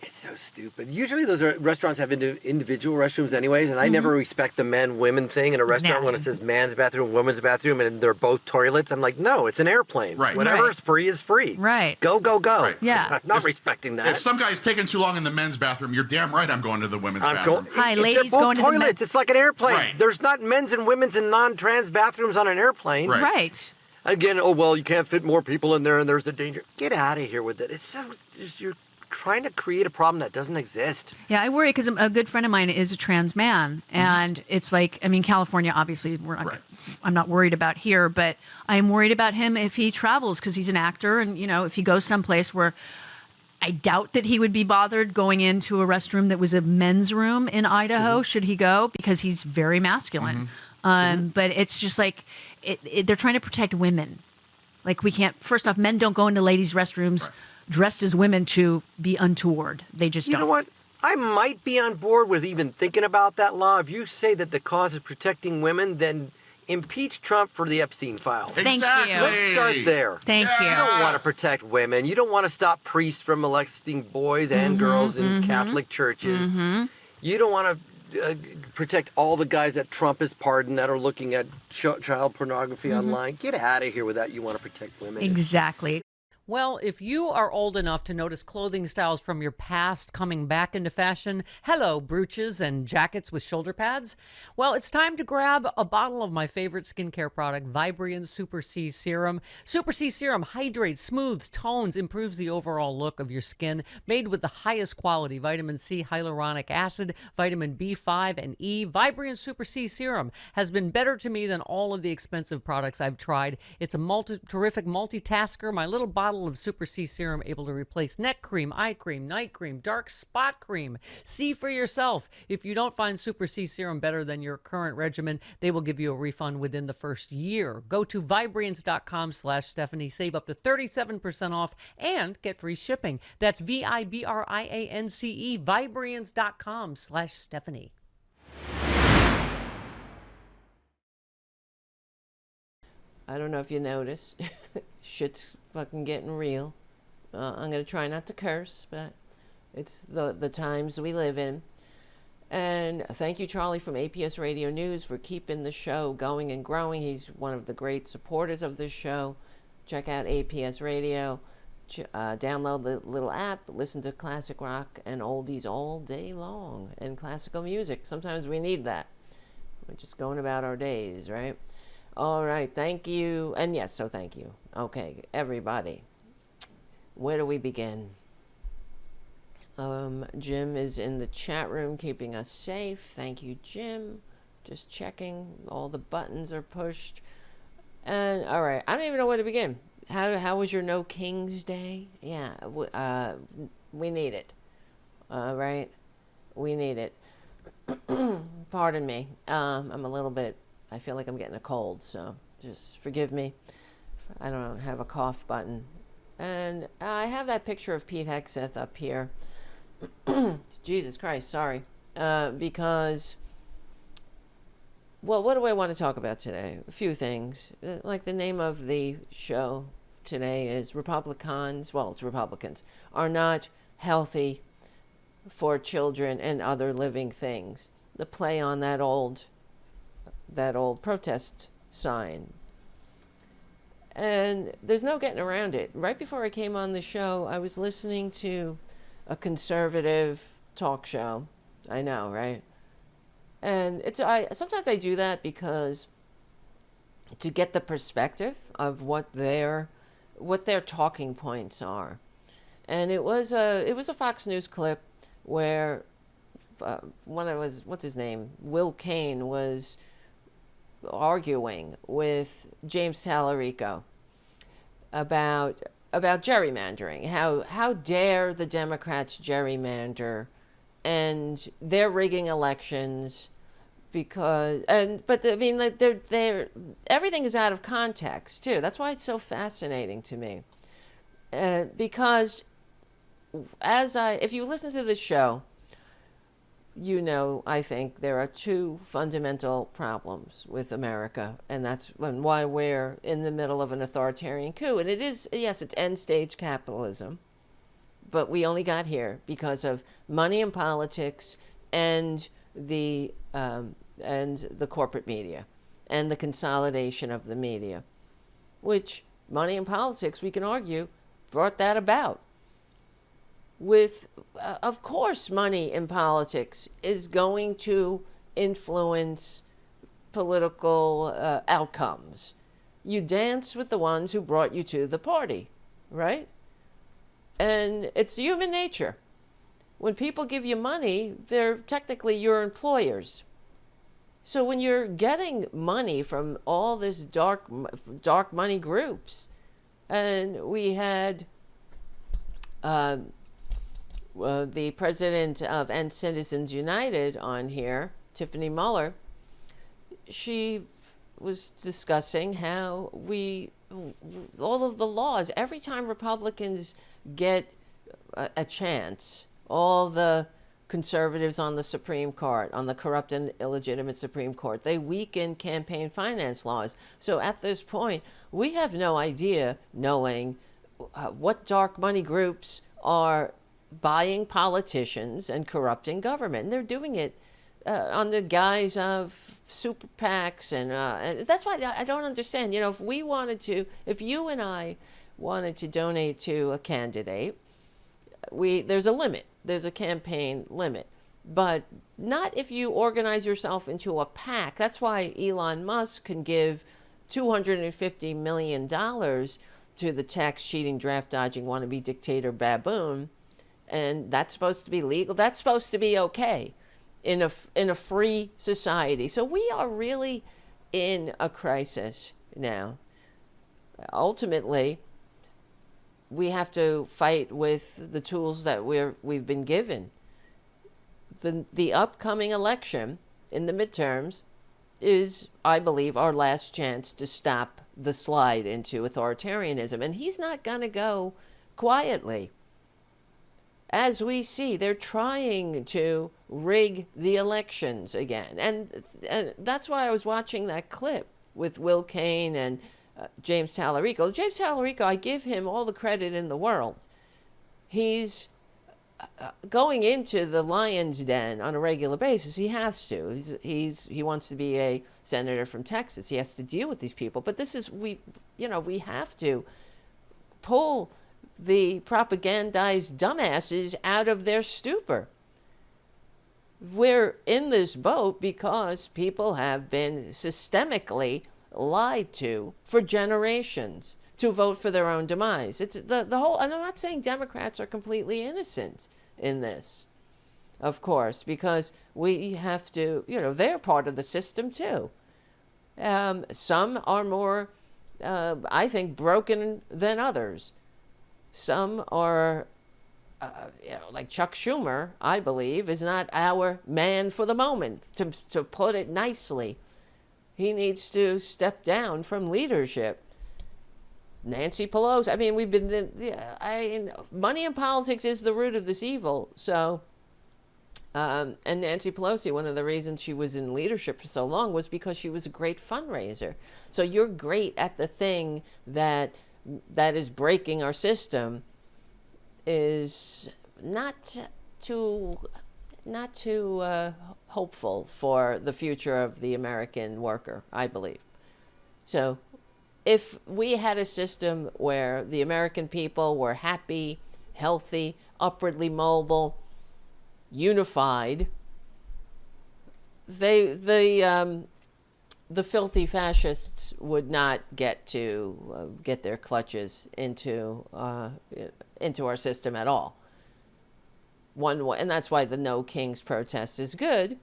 It's so stupid. Usually those restaurants have individual restrooms anyways, and I never respect the men-women thing in a restaurant when it says man's bathroom, women's bathroom, and they're both toilets. I'm like, no, it's an airplane. Right. Whatever's free is free. Right. Go, go, go. Right. Yeah. I'm not respecting that. If some guy's taking too long in the men's bathroom, you're damn right I'm going to the women's bathroom. Hi, ladies, they're both going to the toilets. It's like an airplane. Right. There's not men's and women's and non-trans bathrooms on an airplane. Right. Again, oh, well, you can't fit more people in there and there's the danger. Get out of here with it. It's so, you're trying to create a problem that doesn't exist. Yeah, I worry because a good friend of mine is a trans man. And it's like, I mean, California, obviously, I'm not worried about here, but I'm worried about him if he travels because he's an actor. And, you know, if he goes someplace where I doubt that he would be bothered going into a restroom that was a men's room in Idaho, should he go, because he's very masculine. But it's just like, they're trying to protect women. Like, we can't, first off, men don't go into ladies' restrooms dressed as women to be untoward. They just don't. You know what? I might be on board with even thinking about that law. If you say that the cause is protecting women, then impeach Trump for the Epstein files. Thank you. Let's start there. Thank you. You don't want to protect women. You don't want to stop priests from molesting boys and girls in Catholic churches. You don't want to protect all the guys that Trump has pardoned that are looking at child pornography online. Get out of here with that. You want to protect women. Exactly. Well, if you are old enough to notice clothing styles from your past coming back into fashion, hello, brooches and jackets with shoulder pads. Well, it's time to grab a bottle of my favorite skincare product, Vibrian Super C Serum. Super C Serum hydrates, smooths, tones, improves the overall look of your skin, made with the highest quality vitamin C, hyaluronic acid, vitamin B5, and E. Vibrian Super C Serum has been better to me than all of the expensive products I've tried. It's a terrific multitasker. My little bottle of Super C Serum able to replace neck cream, eye cream, night cream, dark spot cream. See for yourself. If you don't find Super C Serum better than your current regimen, they will give you a refund within the first year. Go to Vibriance.com/Stephanie. Save up to 37% off and get free shipping. That's VIBRIANCE, Vibriance.com/Stephanie. I don't know if you noticed. Shit's fucking getting real. I'm going to try not to curse, but it's the times we live in. And thank you, Charlie, from APS Radio News, for keeping the show going and growing. He's one of the great supporters of this show. Check out APS Radio. Download the little app. Listen to classic rock and oldies all day long. And classical music. Sometimes we need that. We're just going about our days, right? All right, thank you. And yes, so thank you. Okay, everybody. Where do we begin? Jim is in the chat room keeping us safe. Thank you, Jim. Just checking. All the buttons are pushed. And all right, I don't even know where to begin. How was your No Kings Day? Yeah, we need it. Right? We need it. Pardon me. I'm a little bit, I feel like I'm getting a cold, so just forgive me. I don't have a cough button. And I have that picture of Pete Hegseth up here. Jesus Christ, sorry. Because, well, what do I want to talk about today? A few things. Like the name of the show today is Republicans, well, it's Republicans, are not healthy for children and other living things. The play on that old protest sign. And there's no getting around it. Right before I came on the show, I was listening to a conservative talk show. I know, right? And sometimes I do that because to get the perspective of what their talking points are. And it was a Fox News clip where what's his name? Will Cain was arguing with James Tallarico about gerrymandering. How dare the Democrats gerrymander, and they're rigging elections but I mean, like, they're everything is out of context too. That's why it's so fascinating to me. Because if you listen to the show, you know, I think there are two fundamental problems with America, and that's why we're in the middle of an authoritarian coup. And it is, yes, it's end-stage capitalism, but we only got here because of money and politics and the corporate media and the consolidation of the media, which money and politics, we can argue, brought that about. With, of course, money in politics is going to influence political outcomes. you dance with the ones who brought you to the party, right? And it's human nature. When people give you money, they're technically your employers. So when you're getting money from all this dark money groups, and we had the president of End Citizens United on here, Tiffany Muller, she was discussing how all of the laws, every time Republicans get a chance, all the conservatives on the Supreme Court, on the corrupt and illegitimate Supreme Court, they weaken campaign finance laws. So at this point, we have no idea, knowing what dark money groups are buying politicians and corrupting government. And they're doing it on the guise of super PACs. And that's why I don't understand. If you and I wanted to donate to a candidate, there's a limit. There's a campaign limit, but not if you organize yourself into a PAC. That's why Elon Musk can give $250 million to the tax cheating, draft dodging, wannabe dictator baboon, and that's supposed to be legal. That's supposed to be okay in a free society. So we are really in a crisis now. Ultimately, we have to fight with the tools that we've been given. The upcoming election in the midterms is, I believe, our last chance to stop the slide into authoritarianism. And he's not going to go quietly. As we see, they're trying to rig the elections again. And that's why I was watching that clip with Will Cain and James Tallarico. James Tallarico, I give him all the credit in the world. He's going into the lion's den on a regular basis. He has to. He wants to be a senator from Texas. He has to deal with these people. But we have to pull the propagandized dumbasses out of their stupor. We're in this boat because people have been systemically lied to for generations to vote for their own demise. It's the whole, and I'm not saying Democrats are completely innocent in this, of course, because we have to, they're part of the system too. Some are more, I think, broken than others. Some are, like Chuck Schumer, I believe, is not our man for the moment, to put it nicely. He needs to step down from leadership. Nancy Pelosi, money in politics is the root of this evil. So, and Nancy Pelosi, one of the reasons she was in leadership for so long was because she was a great fundraiser. So you're great at the thing that is breaking our system is not too hopeful for the future of the American worker, I believe. So if we had a system where the American people were happy, healthy, upwardly mobile, unified, the filthy fascists would not get their clutches into our system at all. And that's why the No Kings protest is good,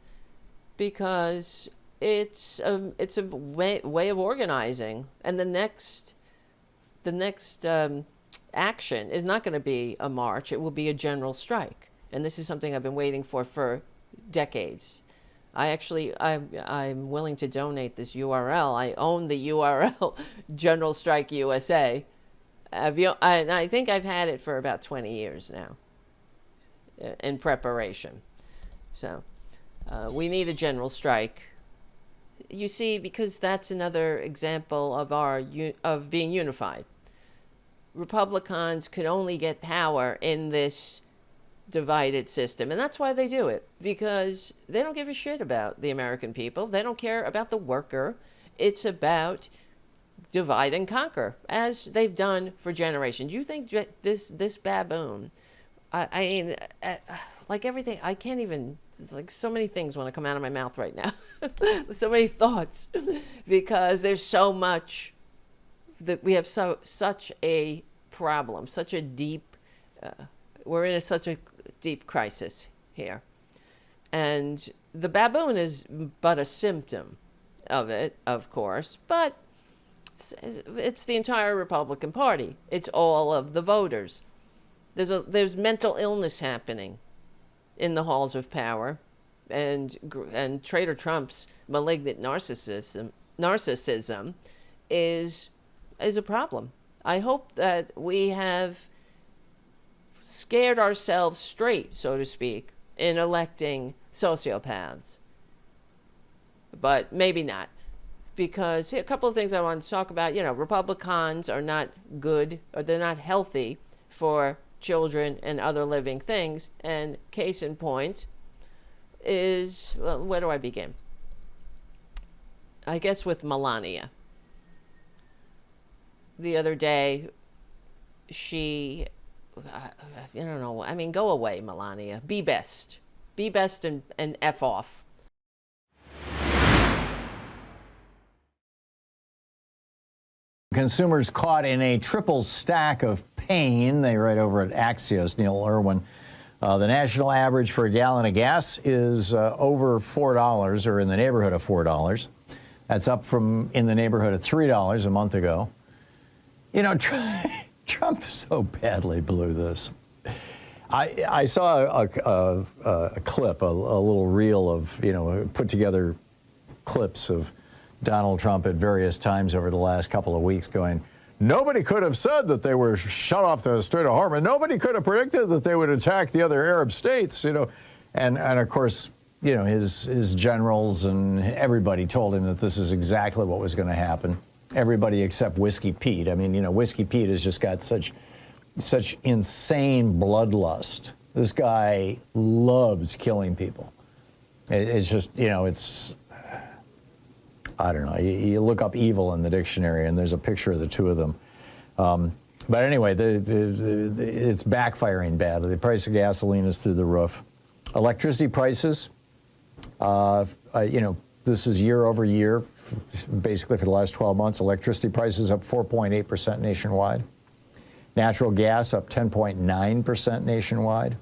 because it's a way of organizing, and the next action is not going to be a march; it will be a general strike, and this is something I've been waiting for decades. I'm willing to donate this URL. I own the URL, General Strike USA. And I think I've had it for about 20 years now in preparation. So we need a general strike. You see, because that's another example of being unified. Republicans could only get power in this divided system, and that's why they do it, because they don't give a shit about the American people. They don't care about the worker. It's about divide and conquer, as they've done for generations. You think this baboon, like everything, I can't even, like, so many things want to come out of my mouth right now. So many thoughts, because there's so much we have such a problem, such a deep, we're in such a deep crisis here. And the baboon is but a symptom of it, of course, but it's the entire Republican Party. It's all of the voters. There's mental illness happening in the halls of power, and Trader Trump's malignant narcissism is a problem. I hope that we have scared ourselves straight, so to speak, in electing sociopaths. But maybe not. Because a couple of things I want to talk about. Republicans are not good, or they're not healthy for children and other living things. And case in point is, well, where do I begin? I guess with Melania. The other day, she, I don't know, I mean, go away, Melania. Be best. Be best and F off. Consumers caught in a triple stack of pain. They write over at Axios, Neil Irwin. The national average for a gallon of gas is over $4, or in the neighborhood of $4. That's up from in the neighborhood of $3 a month ago. Trump so badly blew this. I saw a clip, a little reel of, put together clips of Donald Trump at various times over the last couple of weeks going, nobody could have said that they were shut off the Strait of Hormuz. Nobody could have predicted that they would attack the other Arab states, And of course, his generals and everybody told him that this is exactly what was going to happen. Everybody except Whiskey Pete. I mean, Whiskey Pete has just got such insane bloodlust. This guy loves killing people. It's just, it's, I don't know. You look up evil in the dictionary, and there's a picture of the two of them. But anyway, it's backfiring badly. The price of gasoline is through the roof. Electricity prices, this is year over year, basically for the last 12 months. Electricity prices up 4.8% nationwide. Natural gas up 10.9% nationwide.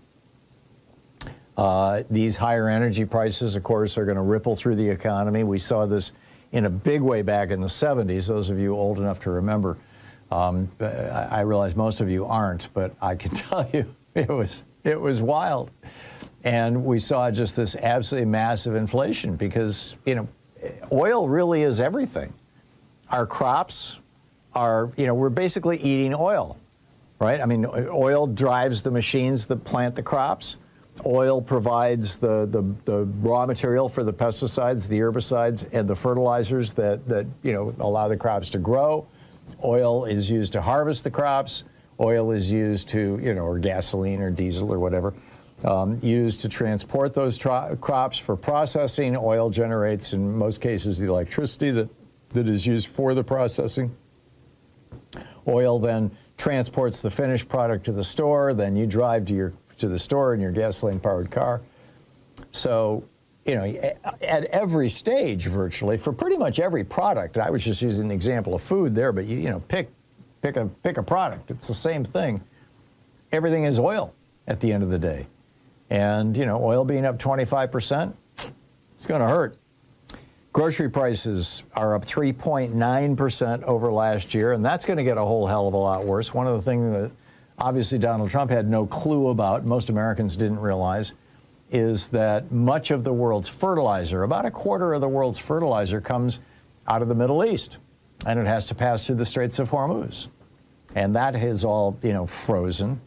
These higher energy prices, of course, are going to ripple through the economy. We saw this in a big way back in the 70s. Those of you old enough to remember, I realize most of you aren't, but I can tell you it was wild. And we saw just this absolutely massive inflation because, oil really is everything. Our crops are, we're basically eating oil, right? I mean, oil drives the machines that plant the crops. Oil provides the raw material for the pesticides, the herbicides, and the fertilizers that allow the crops to grow. Oil is used to harvest the crops. Oil is used to, or gasoline or diesel or whatever, used to transport those crops for processing. Oil generates, in most cases, the electricity that is used for the processing. Oil then transports the finished product to the store. Then you drive to the store in your gasoline-powered car. So, at every stage, virtually, for pretty much every product, I was just using the example of food there, but pick a product. It's the same thing. Everything is oil at the end of the day. And, oil being up 25%, it's going to hurt. Grocery prices are up 3.9% over last year, and that's going to get a whole hell of a lot worse. One of the things that obviously Donald Trump had no clue about, most Americans didn't realize, is that much of the world's fertilizer, about a quarter of the world's fertilizer, comes out of the Middle East, and it has to pass through the Straits of Hormuz. And that is all, frozen.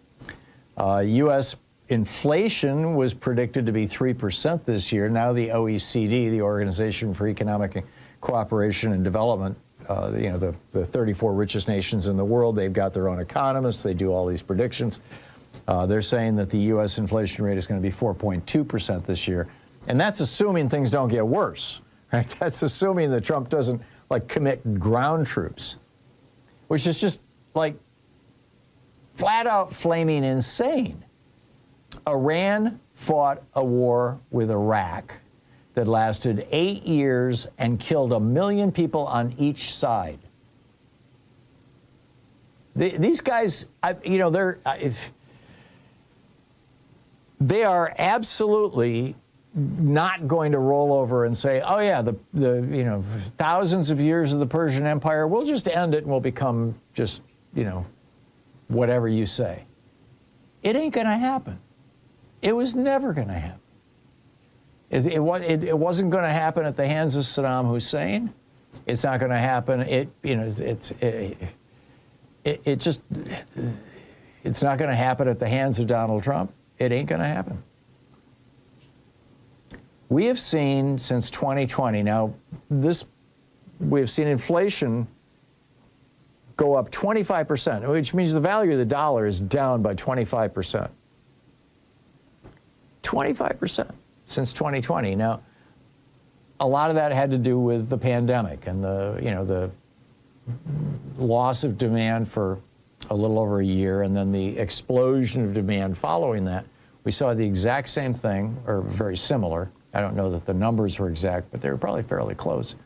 U.S. inflation was predicted to be 3% this year. Now the OECD, the Organization for Economic Cooperation and Development, the 34 richest nations in the world, they've got their own economists. They do all these predictions. They're saying that the U.S. inflation rate is going to be 4.2% this year. And that's assuming things don't get worse, right? That's assuming that Trump doesn't, commit ground troops, which is just, flat out flaming insane. Iran fought a war with Iraq that lasted 8 years and killed 1 million people on each side. These guys, they are absolutely not going to roll over and say, oh yeah, the thousands of years of the Persian Empire, we'll just end it and we'll become just, whatever you say. It ain't going to happen. It was never going to happen. It wasn't going to happen at the hands of Saddam Hussein. It's not going to happen. It's not going to happen at the hands of Donald Trump. It ain't going to happen. We have seen since 2020, we have seen inflation go up 25%, which means the value of the dollar is down by 25%. 25% since 2020. Now, a lot of that had to do with the pandemic and the loss of demand for a little over a year, and then the explosion of demand following that. We saw the exact same thing, or very similar. I don't know that the numbers were exact, but they were probably fairly close,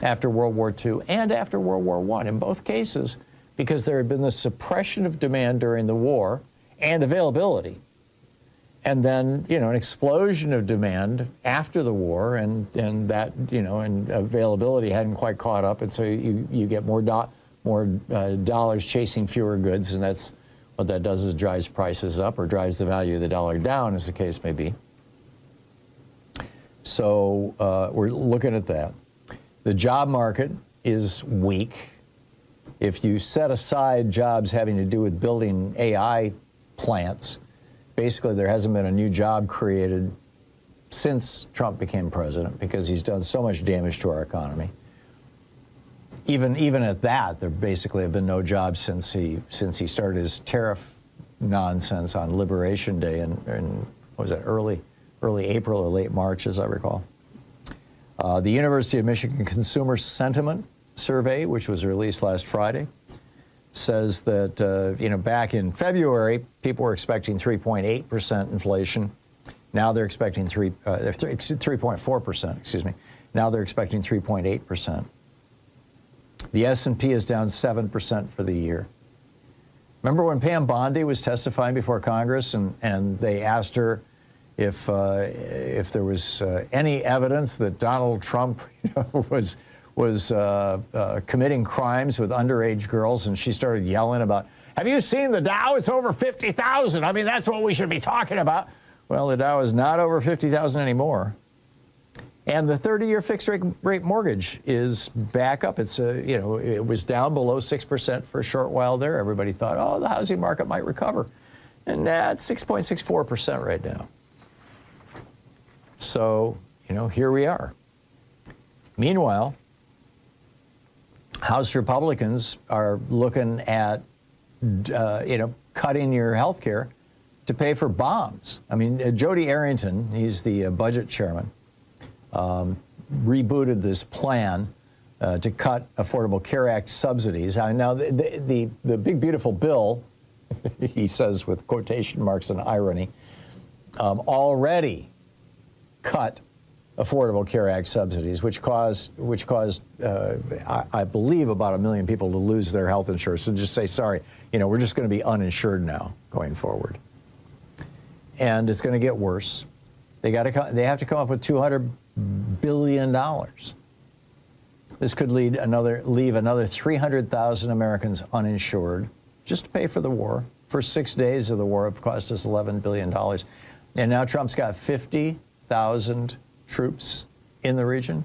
after World War II and after World War I. In both cases, because there had been the suppression of demand during the war and availability, and then an explosion of demand after the war, and that and availability hadn't quite caught up, and so you get more dollars chasing fewer goods, and that's what that does, is drives prices up or drives the value of the dollar down, as the case may be. So we're looking at that. The job market is weak. If you set aside jobs having to do with building AI plants, basically there hasn't been a new job created since Trump became president, because he's done so much damage to our economy. Even at that, there basically have been no jobs since he started his tariff nonsense on Liberation Day in what was that, early April or late March, as I recall. The University of Michigan Consumer Sentiment Survey, which was released last Friday, says that back in February, people were expecting 3.8% inflation. Now they're expecting 3.4%. Excuse me. Now they're expecting 3.8%. The S&P is down 7% for the year. Remember when Pam Bondi was testifying before Congress, and they asked her if there was any evidence that Donald Trump was committing crimes with underage girls, and she started yelling about, have you seen the Dow? It's over 50,000. I mean, that's what we should be talking about. Well, the Dow is not over 50,000 anymore. And the 30-year fixed rate mortgage is back up. It's it was down below 6% for a short while there. Everybody thought, oh, the housing market might recover. And it's 6.64% right now. So, here we are. Meanwhile, House Republicans are looking at, cutting your health care to pay for bombs. I mean, Jody Arrington, he's the budget chairman, rebooted this plan to cut Affordable Care Act subsidies. Now, the big, beautiful bill, he says with quotation marks and irony, already cut Affordable Care Act subsidies, which caused I believe, about 1 million people to lose their health insurance. So just say, sorry, we're just going to be uninsured now going forward. And it's going to get worse. They have to come up with $200 billion. This could leave another 300,000 Americans uninsured just to pay for the war. For 6 days of the war, it cost us $11 billion. And now Trump's got 50,000 troops in the region.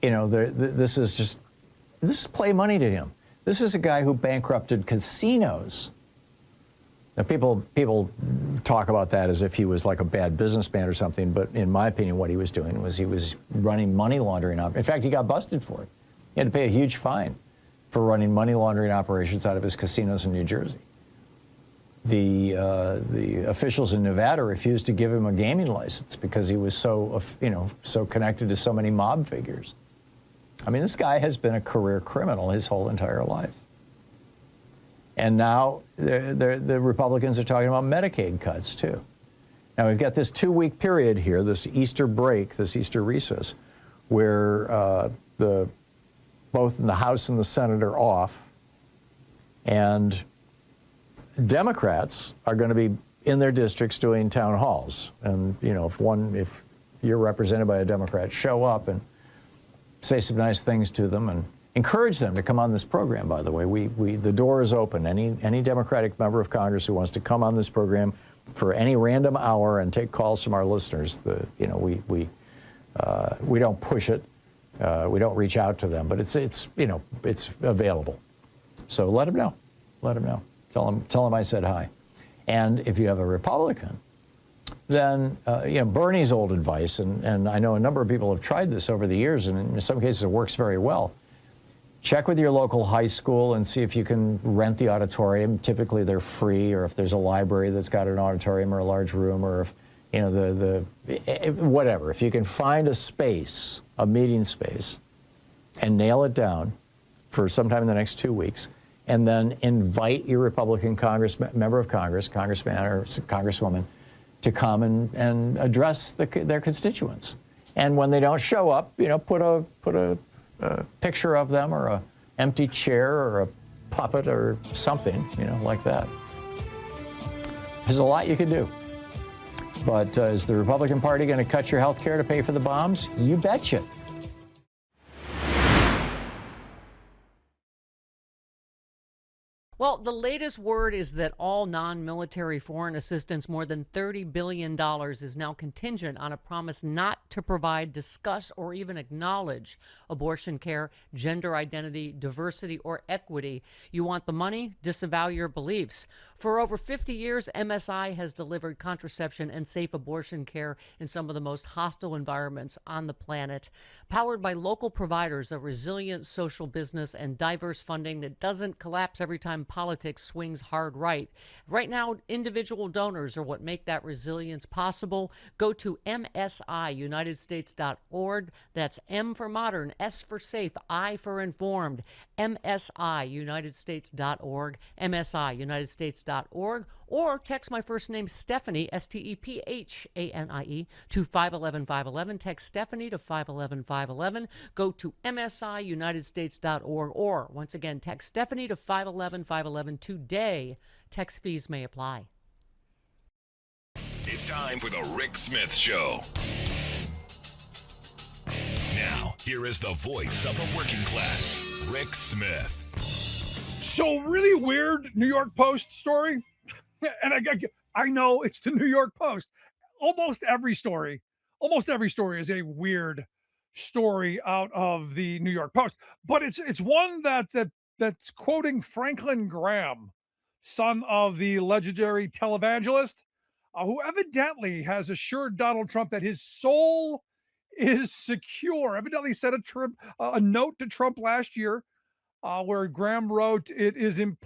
This is play money to him. This is a guy who bankrupted casinos. Now, people talk about that as if he was like a bad businessman or something, but in my opinion, what he was doing was he was running money laundering operations. In fact, he got busted for it. He had to pay a huge fine for running money laundering operations out of his casinos in New Jersey. The officials in Nevada refused to give him a gaming license because he was so connected to so many mob figures. I mean, this guy has been a career criminal his whole entire life. And now the Republicans are talking about Medicaid cuts, too. Now, we've got this 2-week period here, this Easter break, this Easter recess, where the both in the House and the Senate are off. And Democrats are going to be in their districts doing town halls. And, if you're represented by a Democrat, show up and say some nice things to them and encourage them to come on this program, by the way. The door is open. Any Democratic member of Congress who wants to come on this program for any random hour and take calls from our listeners, we don't push it. We don't reach out to them, but it's available. So let them know. Let them know. Tell them I said hi. And if you have a Republican, then Bernie's old advice, and I know a number of people have tried this over the years, and in some cases it works very well. Check with your local high school and see if you can rent the auditorium. Typically they're free, or if there's a library that's got an auditorium or a large room, or if whatever. If you can find a space, a meeting space, and nail it down for sometime in the next 2 weeks, and then invite your Republican member of Congress, congressman or congresswoman, to come and address their constituents. And when they don't show up, put a picture of them, or a empty chair, or a puppet, or something, like that. There's a lot you can do. But is the Republican Party going to cut your health care to pay for the bombs? You betcha. Well, the latest word is that all non-military foreign assistance, more than $30 billion, is now contingent on a promise not to provide, discuss, or even acknowledge abortion care, gender identity, diversity, or equity. You want the money? Disavow your beliefs. For over 50 years, MSI has delivered contraception and safe abortion care in some of the most hostile environments on the planet. Powered by local providers, a resilient social business, and diverse funding that doesn't collapse every time politics swings hard right. Right now, individual donors are what make that resilience possible. Go to msiunitedstates.org. That's M for modern, S for safe, I for informed. msiunitedstates.org, msiunitedstates.org, or text my first name, Stephanie, STEPHANIE, to 511-511. Text Stephanie to 511-511. Go to msiunitedstates.org, or once again, text Stephanie to 511-511 today. Text fees may apply. It's time for the Rick Smith Show. Now, here is the voice of the working class, Rick Smith. So, really weird New York Post story. And I know it's the New York Post. Almost every story is a weird story out of the New York Post. But it's one that's quoting Franklin Graham, son of the legendary televangelist, who evidently has assured Donald Trump that his soul is secure. Evidently sent a note to Trump last year, where Graham wrote, it's an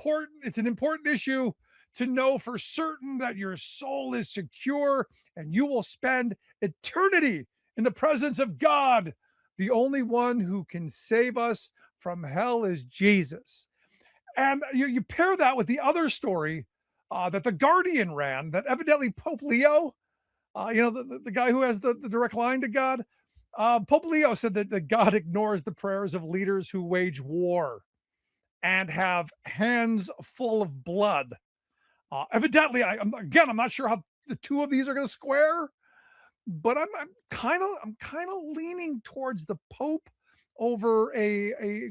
important issue to know for certain that your soul is secure and you will spend eternity in the presence of God. The only one who can save us from hell is Jesus. And you pair that with the other story that The Guardian ran, that evidently Pope Leo, the guy who has the direct line to God, Pope Leo said that God ignores the prayers of leaders who wage war and have hands full of blood. Evidently, I'm not sure how the two of these are going to square, but I'm kind of leaning towards the Pope over a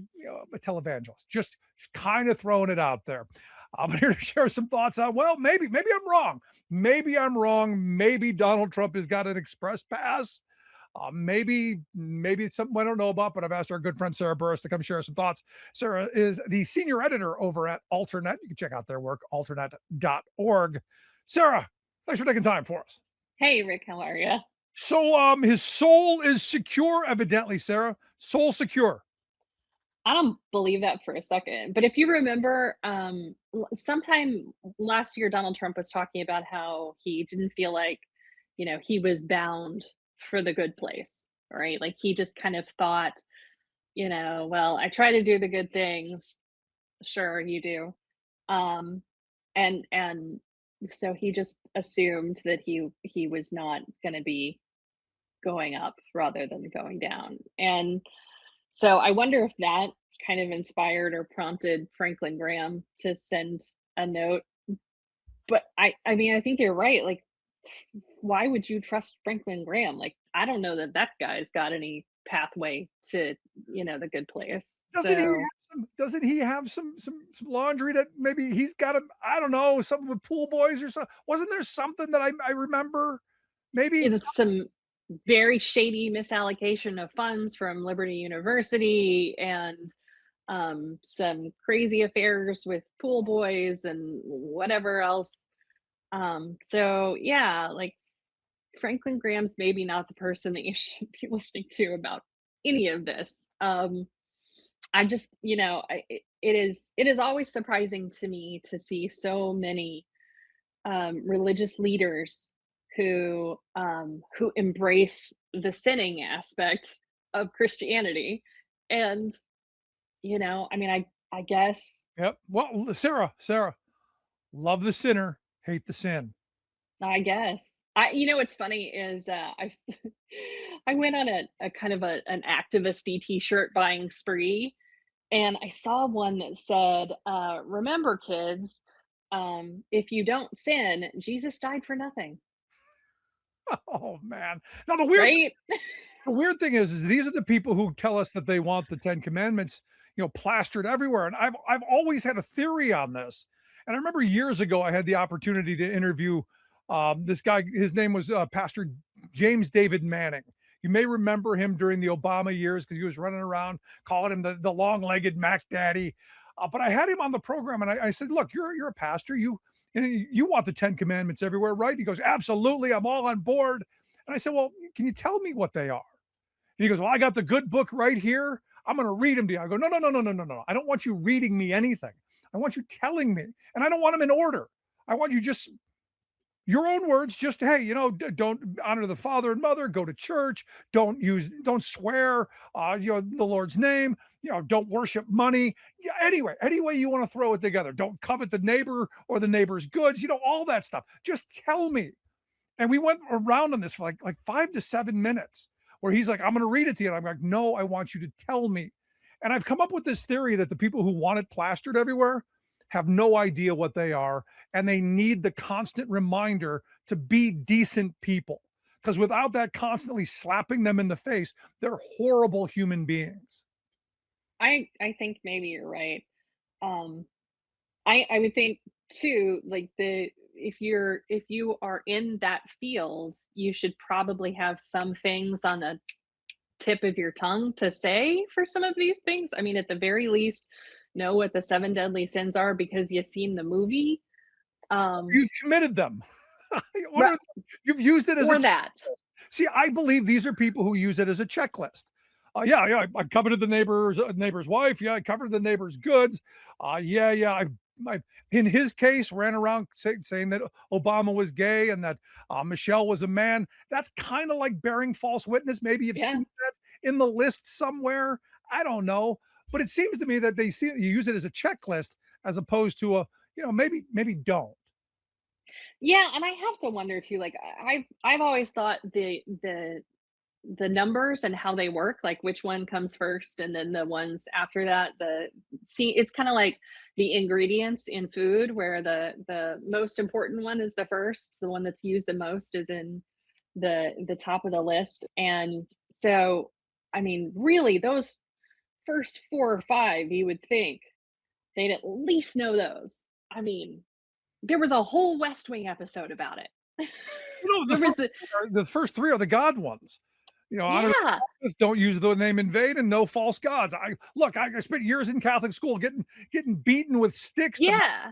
televangelist. Just kind of throwing it out there. I'm here to share some thoughts on, well, maybe I'm wrong. Maybe Donald Trump has got an express pass. Maybe it's something I don't know about, but I've asked our good friend Sarah Burris to come share some thoughts. Sarah is the senior editor over at Alternet. You can check out their work, alternet.org. Sarah, thanks for taking time for us. Hey, Rick, how are you? So his soul is secure, evidently, Sarah. Soul secure. I don't believe that for a second. But if you remember, sometime last year, Donald Trump was talking about how he didn't feel like, he was bound for the good place, right? Like he just kind of thought, well, I try to do the good things. Sure, you do. And so he just assumed that he was not going to be going up rather than going down. And so I wonder if that kind of inspired or prompted Franklin Graham to send a note. But I mean, I think you're right. Like, why would you trust Franklin Graham? Like, I don't know that that guy's got any pathway to, the good place. So Doesn't he have some laundry that maybe he's got a, I don't know, something with pool boys or something? Wasn't there something that I remember? Maybe it was some very shady misallocation of funds from Liberty University and some crazy affairs with pool boys and whatever else. So yeah, like Franklin Graham's maybe not the person that you should be listening to about any of this. I just, it is always surprising to me to see so many religious leaders who embrace the sinning aspect of Christianity, and I mean, I guess Yep. Well, Sarah, love the sinner, hate the sin. I guess. What's funny is I went on a kind of an activist t-shirt buying spree, and I saw one that said, "Remember, kids, if you don't sin, Jesus died for nothing." Oh man. Now Right? the weird thing is these are the people who tell us that they want the Ten Commandments, plastered everywhere. And I've always had a theory on this. And I remember years ago I had the opportunity to interview this guy. His name was Pastor James David Manning. You may remember him during the Obama years because he was running around calling him the long-legged Mac Daddy. But I had him on the program, and I said, "Look, you're a pastor. You want the Ten Commandments everywhere, right?" He goes, "Absolutely, I'm all on board." And I said, "Well, can you tell me what they are?" And he goes, "Well, I got the good book right here. I'm going to read them to you." I go, "No, no, no, no, no, no, no. I don't want you reading me anything. I want you telling me, and I don't want them in order. I want you just your own words, just, hey, don't honor the father and mother, go to church, don't swear, the Lord's name, don't worship money. Yeah, anyway, any way you want to throw it together. Don't covet the neighbor or the neighbor's goods, all that stuff. Just tell me." And we went around on this for like 5 to 7 minutes where he's like, "I'm going to read it to you." And I'm like, "No, I want you to tell me." And I've come up with this theory that the people who want it plastered everywhere have no idea what they are, and they need the constant reminder to be decent people. Because without that constantly slapping them in the face, they're horrible human beings. I think maybe you're right. Um, I would think too, like if you are in that field, you should probably have some things on the tip of your tongue to say for some of these things. I mean, at the very least, know what the 7 deadly sins are because you've seen the movie. You've committed them. Right. You've used it as Or that. See, I believe these are people who use it as a checklist. Yeah, I coveted the neighbor's wife. Yeah, I covered the neighbor's goods. Yeah, I in his case ran around saying that Obama was gay and that Michelle was a man. That's kind of like bearing false witness. Maybe you've seen that in the list somewhere. I don't know, but it seems to me that you use it as a checklist as opposed to maybe don't. Yeah, and I have to wonder too, like I've always thought the numbers and how they work, like which one comes first and then the ones after that, it's kind of like the ingredients in food where the most important one is the first, the one that's used the most is in the top of the list. And so, I mean, really those first 4 or 5, you would think they'd at least know those. I mean, there was a whole West Wing episode about it. The first 3 are the God ones. Yeah. Don't use the name in vain and no false gods. I spent years in Catholic school getting beaten with sticks. Yeah.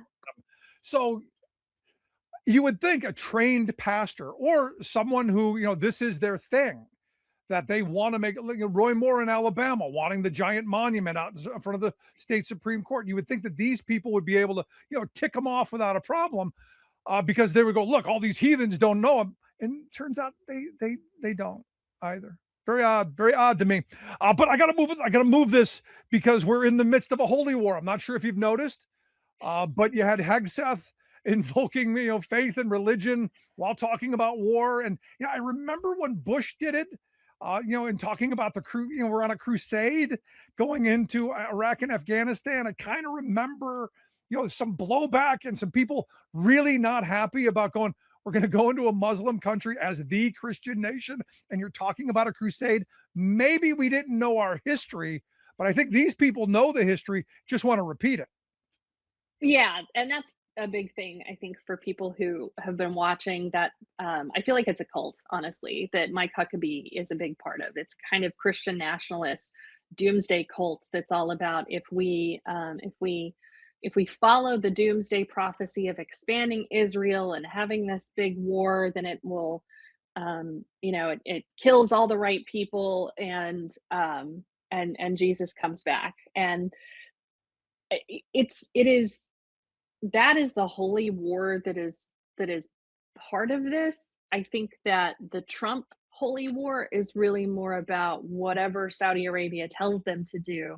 So you would think a trained pastor or someone who, this is their thing, that they want to make, like Roy Moore in Alabama, wanting the giant monument out in front of the state Supreme Court. You would think that these people would be able to, tick them off without a problem because they would go, look, all these heathens don't know him. And it turns out they don't either. Very odd to me. But I gotta move it. I gotta move this because we're in the midst of a holy war. I'm not sure if you've noticed, but you had Hegseth invoking, faith and religion while talking about war. And I remember when Bush did it. and talking about we're on a crusade going into Iraq and Afghanistan. I kind of remember, some blowback and some people really not happy about going, we're going to go into a Muslim country as the Christian nation, and you're talking about a crusade. Maybe we didn't know our history, but I think these people know the history, just want to repeat it. Yeah, and that's a big thing, I think, for people who have been watching that. I feel like it's a cult, honestly, that Mike Huckabee is a big part of. It's kind of Christian nationalist doomsday cults that's all about if we follow the doomsday prophecy of expanding Israel and having this big war, then it will, it kills all the right people, and Jesus comes back. And it is that is the holy war that is part of this. I think that the Trump holy war is really more about whatever Saudi Arabia tells them to do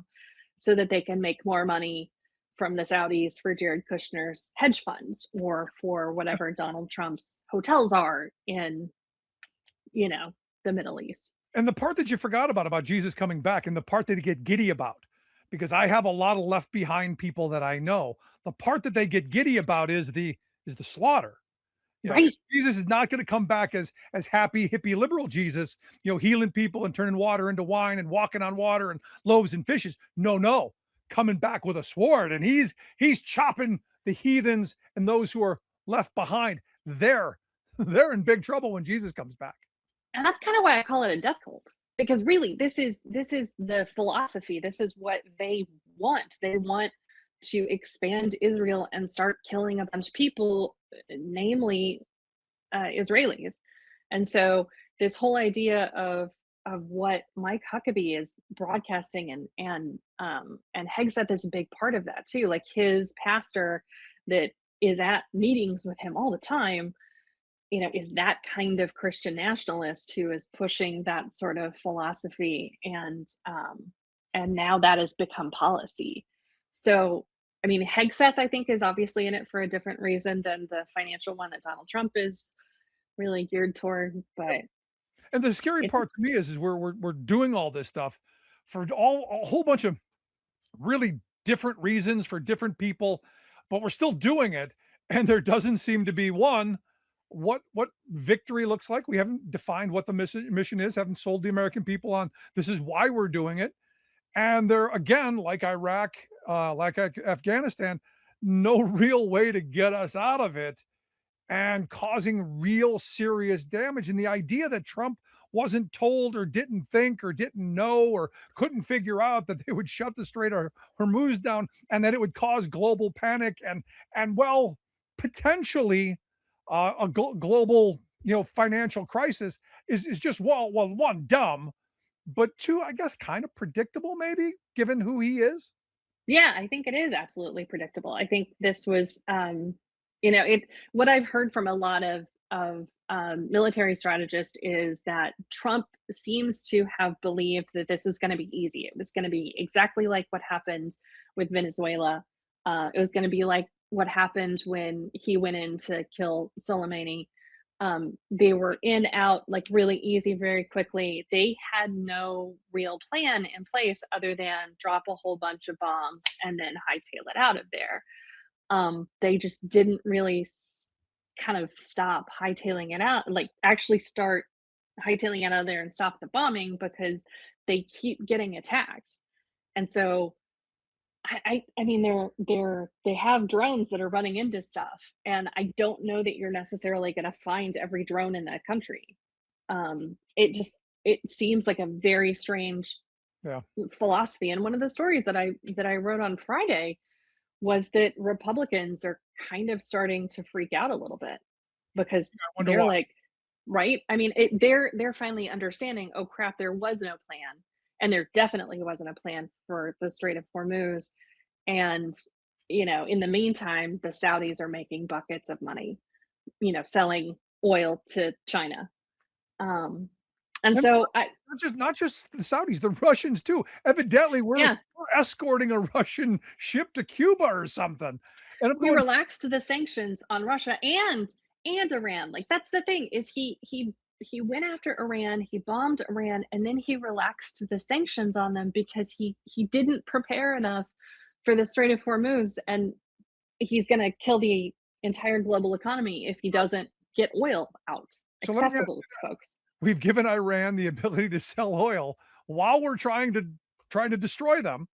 so that they can make more money from the Saudis for Jared Kushner's hedge funds or for whatever Donald Trump's hotels are in, the Middle East. And the part that you forgot about Jesus coming back, and the part that they get giddy about, because I have a lot of left behind people that I know, the part that they get giddy about is the slaughter. Right. Jesus is not going to come back as happy hippie liberal Jesus, healing people and turning water into wine and walking on water and loaves and fishes. No, coming back with a sword, and he's chopping the heathens and those who are left behind. They're in big trouble when Jesus comes back. And that's kind of why I call it a death cult, because really this is the philosophy. This is what they want. They want to expand Israel and start killing a bunch of people, namely Israelis. And so this whole idea of what Mike Huckabee is broadcasting, and Hegseth is a big part of that too. Like his pastor that is at meetings with him all the time, is that kind of Christian nationalist who is pushing that sort of philosophy, and now that has become policy. So, I mean, Hegseth, I think, is obviously in it for a different reason than the financial one that Donald Trump is really geared toward. But and the scary part to me is we're doing all this stuff for a whole bunch of really different reasons for different people, but we're still doing it, and there doesn't seem to be what victory looks like. We haven't defined what the mission is, haven't sold the American people on this is why we're doing it. And there, again, like Iraq, like Afghanistan, no real way to get us out of it, and causing real serious damage. And the idea that Trump wasn't told or didn't think or didn't know or couldn't figure out that they would shut the Strait of Hormuz down, and that it would cause global panic and potentially a global financial crisis is just one, dumb, but two, I guess, kind of predictable, maybe, given who he is. Yeah, I think it is absolutely predictable. I think this was what I've heard from a lot of military strategists is that Trump seems to have believed that this was going to be easy. It was going to be exactly like what happened with Venezuela. It was going to be like what happened when he went in to kill Soleimani. They were in, out, like really easy, very quickly. They had no real plan in place other than drop a whole bunch of bombs and then hightail it out of there. They just didn't really kind of stop hightailing it out, like actually start hightailing it out of there and stop the bombing, because they keep getting attacked. And so I mean, they have drones that are running into stuff, and I don't know that you're necessarily going to find every drone in that country. It seems like a very strange philosophy. And one of the stories that I wrote on Friday was that Republicans are kind of starting to freak out a little bit, because they're why. like, right? I mean, they're finally understanding, oh crap, there was no plan. And there definitely wasn't a plan for the Strait of Hormuz. And, in the meantime, the Saudis are making buckets of money, selling oil to China. So not just the Saudis, the Russians too. Evidently, we're escorting a Russian ship to Cuba or something. And we relaxed the sanctions on Russia and Iran. Like, that's the thing, is he he went after Iran, he bombed Iran, and then he relaxed the sanctions on them because he didn't prepare enough for the Strait of Hormuz, and he's going to kill the entire global economy if he doesn't get oil out So let me ask accessible you to folks. We've given Iran the ability to sell oil while we're trying to destroy them.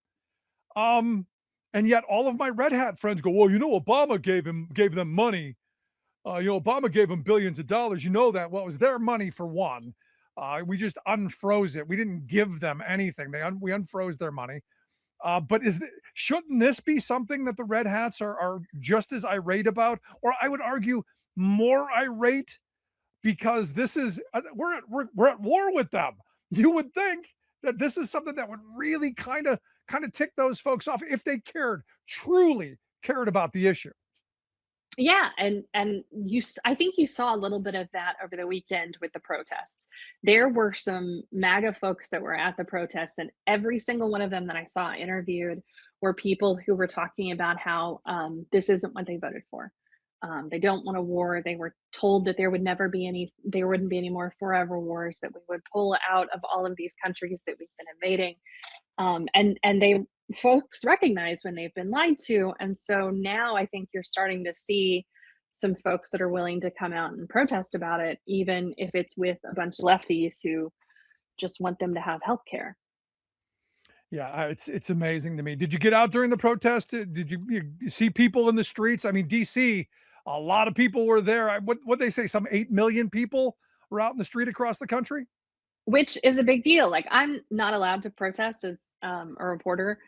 And yet all of my red hat friends go, well, Obama gave them money. Obama gave them billions of dollars. You know that. Well, it was their money for one. We just unfroze it. We didn't give them anything. We unfroze their money. But shouldn't this be something that the red hats are just as irate about, or I would argue more irate, because this is we're at war with them. You would think that this is something that would really kind of tick those folks off if they truly cared about the issue. Yeah, and I think you saw a little bit of that over the weekend with the protests. There were some MAGA folks that were at the protests, and every single one of them that I saw interviewed were people who were talking about how this isn't what they voted for. They don't want a war. They were told that there wouldn't be any more forever wars, that we would pull out of all of these countries that we've been invading. And they folks recognize when they've been lied to. And so now I think you're starting to see some folks that are willing to come out and protest about it, even if it's with a bunch of lefties who just want them to have health care. Yeah, it's amazing to me. Did you get out during the protest? Did you see people in the streets? I mean, DC, a lot of people were there. What they say, some 8 million people were out in the street across the country? Which is a big deal. Like, I'm not allowed to protest as a reporter.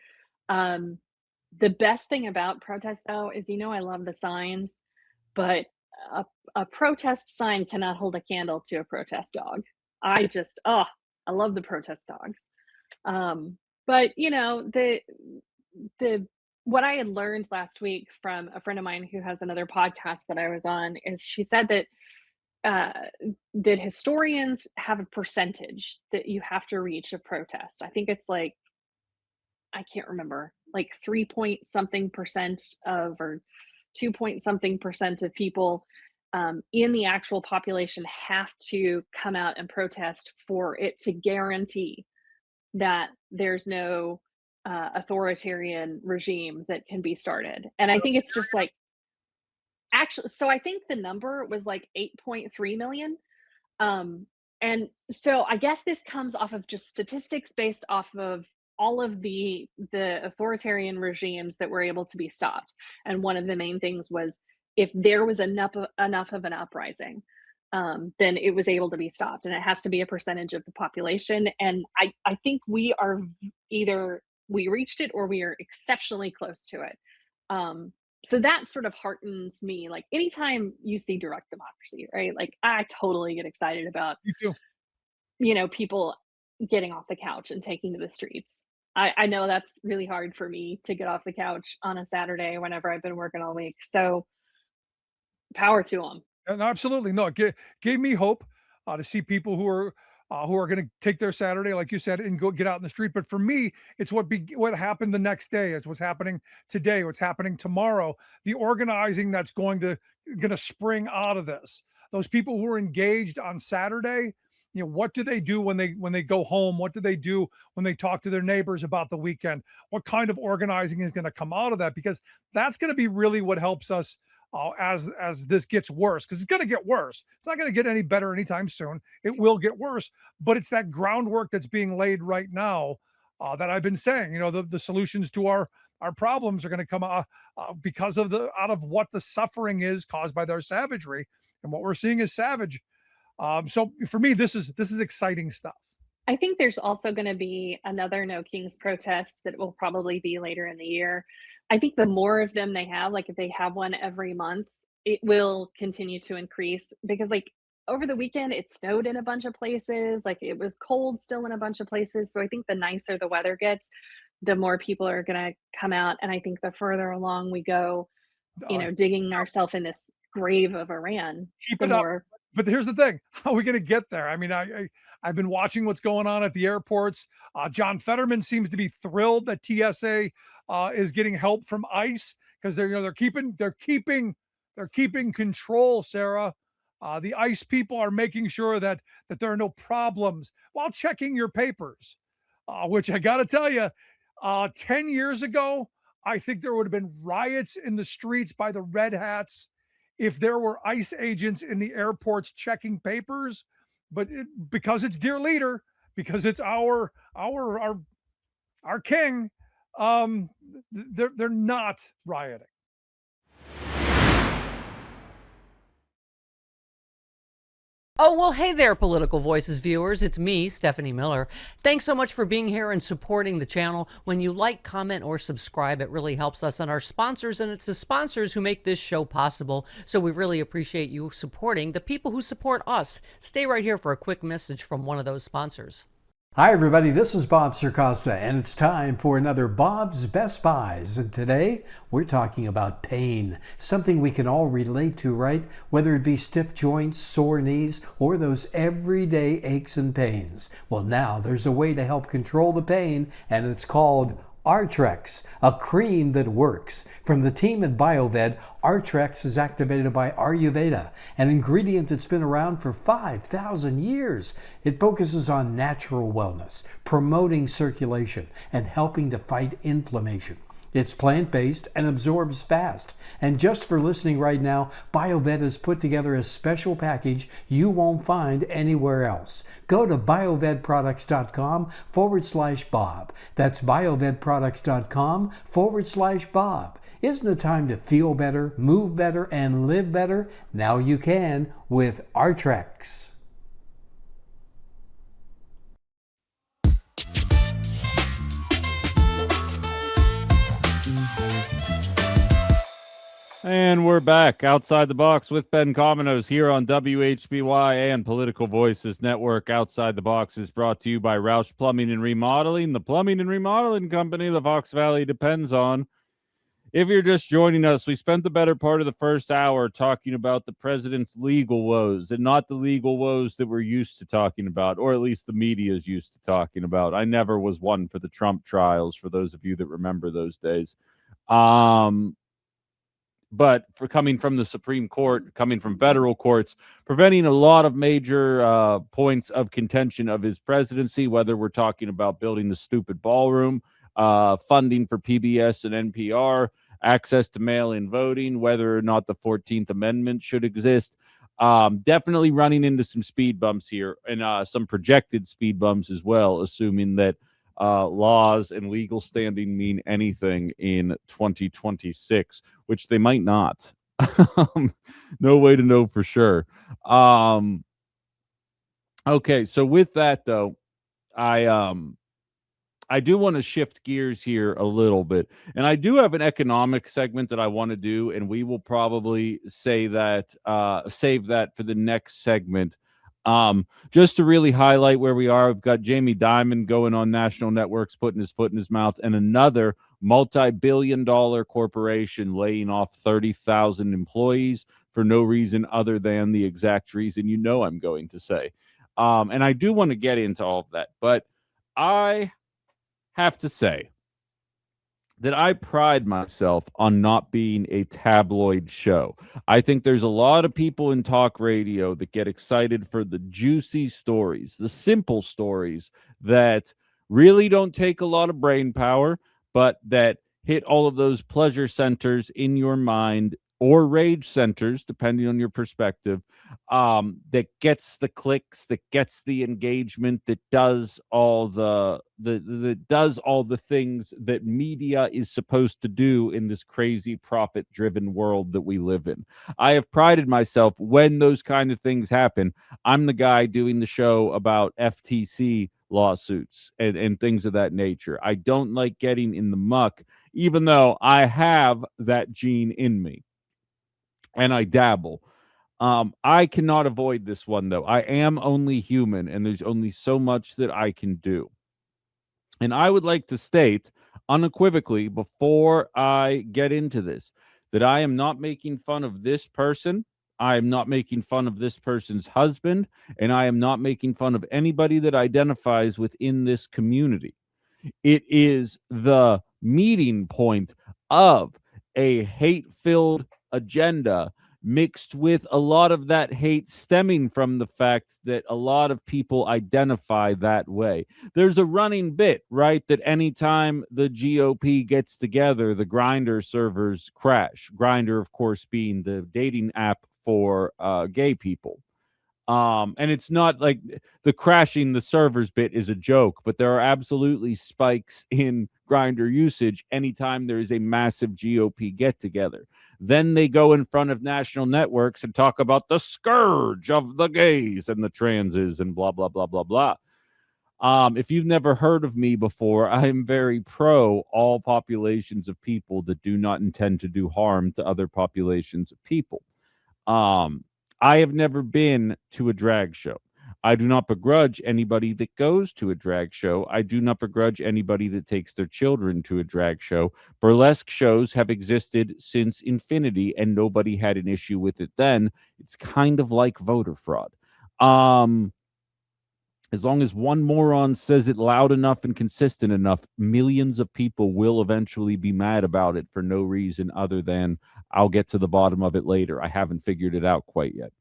The best thing about protests, though, is I love the signs, but a protest sign cannot hold a candle to a protest dog. I love the protest dogs. But the what I had learned last week from a friend of mine who has another podcast that I was on is she said that that historians have a percentage that you have to reach a protest. I think it's like, I can't remember, like 3 point something percent or 2 point something percent of people in the actual population have to come out and protest for it to guarantee that there's no authoritarian regime that can be started. And I think it's just like, actually, so I think the number was like 8.3 million. And so I guess this comes off of just statistics based off of all of the authoritarian regimes that were able to be stopped. And one of the main things was if there was enough of an uprising, then it was able to be stopped. And it has to be a percentage of the population. And I think we are either we reached it or we are exceptionally close to it. So that sort of heartens me. Like, anytime you see direct democracy, right? Like, I totally get excited about, You do. People getting off the couch and taking to the streets. I know that's really hard for me to get off the couch on a Saturday whenever I've been working all week. So power to them. And absolutely. No, it gave me hope to see people who are going to take their Saturday, like you said, and go get out in the street. But for me, it's what happened the next day. It's what's happening today, what's happening tomorrow. The organizing that's going to spring out of this. Those people who are engaged on Saturday, what do they do when they go home? What do they do when they talk to their neighbors about the weekend? What kind of organizing is going to come out of that? Because that's going to be really what helps us as this gets worse, because it's going to get worse. It's not going to get any better anytime soon. It will get worse, but it's that groundwork that's being laid right now that I've been saying. The solutions to our problems are going to come because of out of what the suffering is caused by their savagery, and what we're seeing is savage. So for me, this is exciting stuff. I think there's also going to be another No Kings protest that will probably be later in the year. I think the more of them they have, like if they have one every month, it will continue to increase, because like over the weekend, it snowed in a bunch of places. Like, it was cold still in a bunch of places. So I think the nicer the weather gets, the more people are going to come out. And I think the further along we go, digging ourselves in this grave of Iran, Keep it up. But here's the thing: how are we going to get there? I mean, I've been watching what's going on at the airports. John Fetterman seems to be thrilled that TSA is getting help from ICE, because they're keeping control, Sarah, The ICE people are making sure that there are no problems while checking your papers, which I got to tell you, 10 years ago, I think there would have been riots in the streets by the red hats if there were ICE agents in the airports checking papers. But because it's dear leader, because it's our king, they're not rioting. Oh, well, hey there, Political Voices viewers. It's me, Stephanie Miller. Thanks so much for being here and supporting the channel. When you like, comment, or subscribe, it really helps us and our sponsors, and it's the sponsors who make this show possible. So we really appreciate you supporting the people who support us. Stay right here for a quick message from one of those sponsors. Hi everybody, this is Bob Circosta, and it's time for another Bob's Best Buys. And today we're talking about pain, something we can all relate to, right? Whether it be stiff joints, sore knees, or those everyday aches and pains. Well, now there's a way to help control the pain, and it's called Artrex, a cream that works. From the team at BioVed, Artrex is activated by Ayurveda, an ingredient that's been around for 5,000 years. It focuses on natural wellness, promoting circulation, and helping to fight inflammation. It's plant-based and absorbs fast. And just for listening right now, BioVed has put together a special package you won't find anywhere else. Go to biovedproducts.com/Bob. That's biovedproducts.com/Bob. Isn't it time to feel better, move better, and live better? Now you can with Artrex. And we're back outside the box with Ben Cominos here on WHBY and Political Voices Network. Outside the Box is brought to you by Roush Plumbing and Remodeling, the plumbing and remodeling company the Fox Valley depends on. If you're just joining us, we spent the better part of the first hour talking about the president's legal woes, and not the legal woes that we're used to talking about, or at least the media is used to talking about. I never was one for the Trump trials, for those of you that remember those days. But for coming from the Supreme Court, coming from federal courts, preventing a lot of major points of contention of his presidency, whether we're talking about building the stupid ballroom, funding for PBS and NPR, access to mail-in voting, whether or not the 14th Amendment should exist. Definitely running into some speed bumps here, and some projected speed bumps as well, assuming that laws and legal standing mean anything in 2026, which they might not. No way to know for sure. Okay, so with that though, I do want to shift gears here a little bit, and I do have an economic segment that I want to do, and we will probably save that for the next segment. Just to really highlight where we are, we've got Jamie Dimon going on national networks, putting his foot in his mouth, and another multi-billion-dollar corporation laying off 30,000 employees for no reason other than the exact reason you know I'm going to say. And I do want to get into all of that, but I have to say that I pride myself on not being a tabloid show. I think there's a lot of people in talk radio that get excited for the juicy stories, the simple stories that really don't take a lot of brain power, but that hit all of those pleasure centers in your mind, or rage centers, depending on your perspective, that gets the clicks, that gets the engagement, that does all the things that media is supposed to do in this crazy profit-driven world that we live in. I have prided myself when those kind of things happen. I'm the guy doing the show about FTC lawsuits and things of that nature. I don't like getting in the muck, even though I have that gene in me. And I dabble. I cannot avoid this one, though. I am only human, and there's only so much that I can do. And I would like to state unequivocally before I get into this that I am not making fun of this person. I am not making fun of this person's husband, and I am not making fun of anybody that identifies within this community. It is the meeting point of a hate-filled agenda mixed with a lot of that hate stemming from the fact that a lot of people identify that way. There's a running bit, right, that anytime the GOP gets together, the Grindr servers crash. Grindr, of course, being the dating app for gay people. And it's not like the crashing the servers bit is a joke, but there are absolutely spikes in Grindr usage anytime there is a massive GOP get together. Then they go in front of national networks and talk about the scourge of the gays and the transes and blah, blah, blah, blah, blah. If you've never heard of me before, I am very pro all populations of people that do not intend to do harm to other populations of people. I have never been to a drag show. I do not begrudge anybody that goes to a drag show. I do not begrudge anybody that takes their children to a drag show. Burlesque shows have existed since infinity, and nobody had an issue with it then. It's kind of like voter fraud. As long as one moron says it loud enough and consistent enough, millions of people will eventually be mad about it for no reason other than I'll get to the bottom of it later. I haven't figured it out quite yet.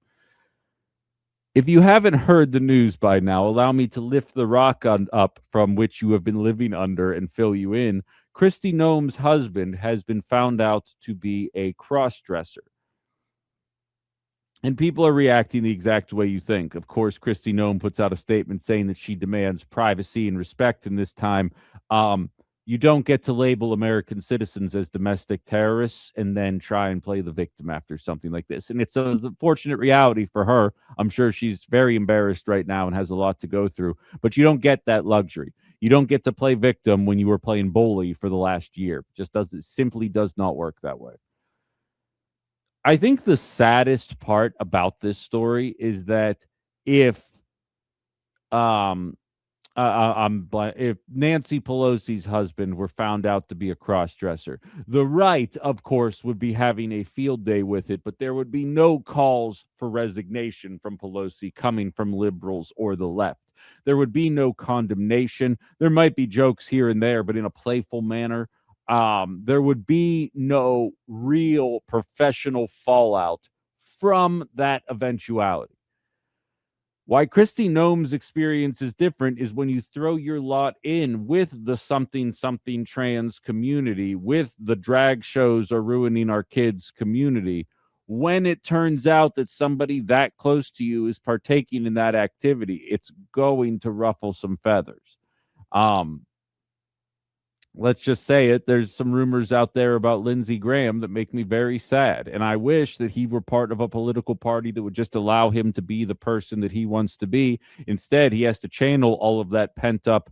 If you haven't heard the news by now, allow me to lift the rock up from which you have been living under and fill you in. Kristi Noem's husband has been found out to be a cross-dresser. And people are reacting the exact way you think. Of course, Kristi Noem puts out a statement saying that she demands privacy and respect in this time. You don't get to label American citizens as domestic terrorists and then try and play the victim after something like this. And it's a unfortunate reality for her. I'm sure she's very embarrassed right now and has a lot to go through. But you don't get that luxury. You don't get to play victim when you were playing bully for the last year. It simply does not work that way. I think the saddest part about this story is that if Nancy Pelosi's husband were found out to be a cross-dresser, the right, of course, would be having a field day with it, but there would be no calls for resignation from Pelosi coming from liberals or the left. There would be no condemnation. There might be jokes here and there, but in a playful manner. There would be no real professional fallout from that eventuality. Why Kristi Noem's experience is different is when you throw your lot in with the something trans community, with the drag shows are ruining our kids community. When it turns out that somebody that close to you is partaking in that activity, it's going to ruffle some feathers. Let's just say it. There's some rumors out there about Lindsey Graham that make me very sad. And I wish that he were part of a political party that would just allow him to be the person that he wants to be. Instead, he has to channel all of that pent up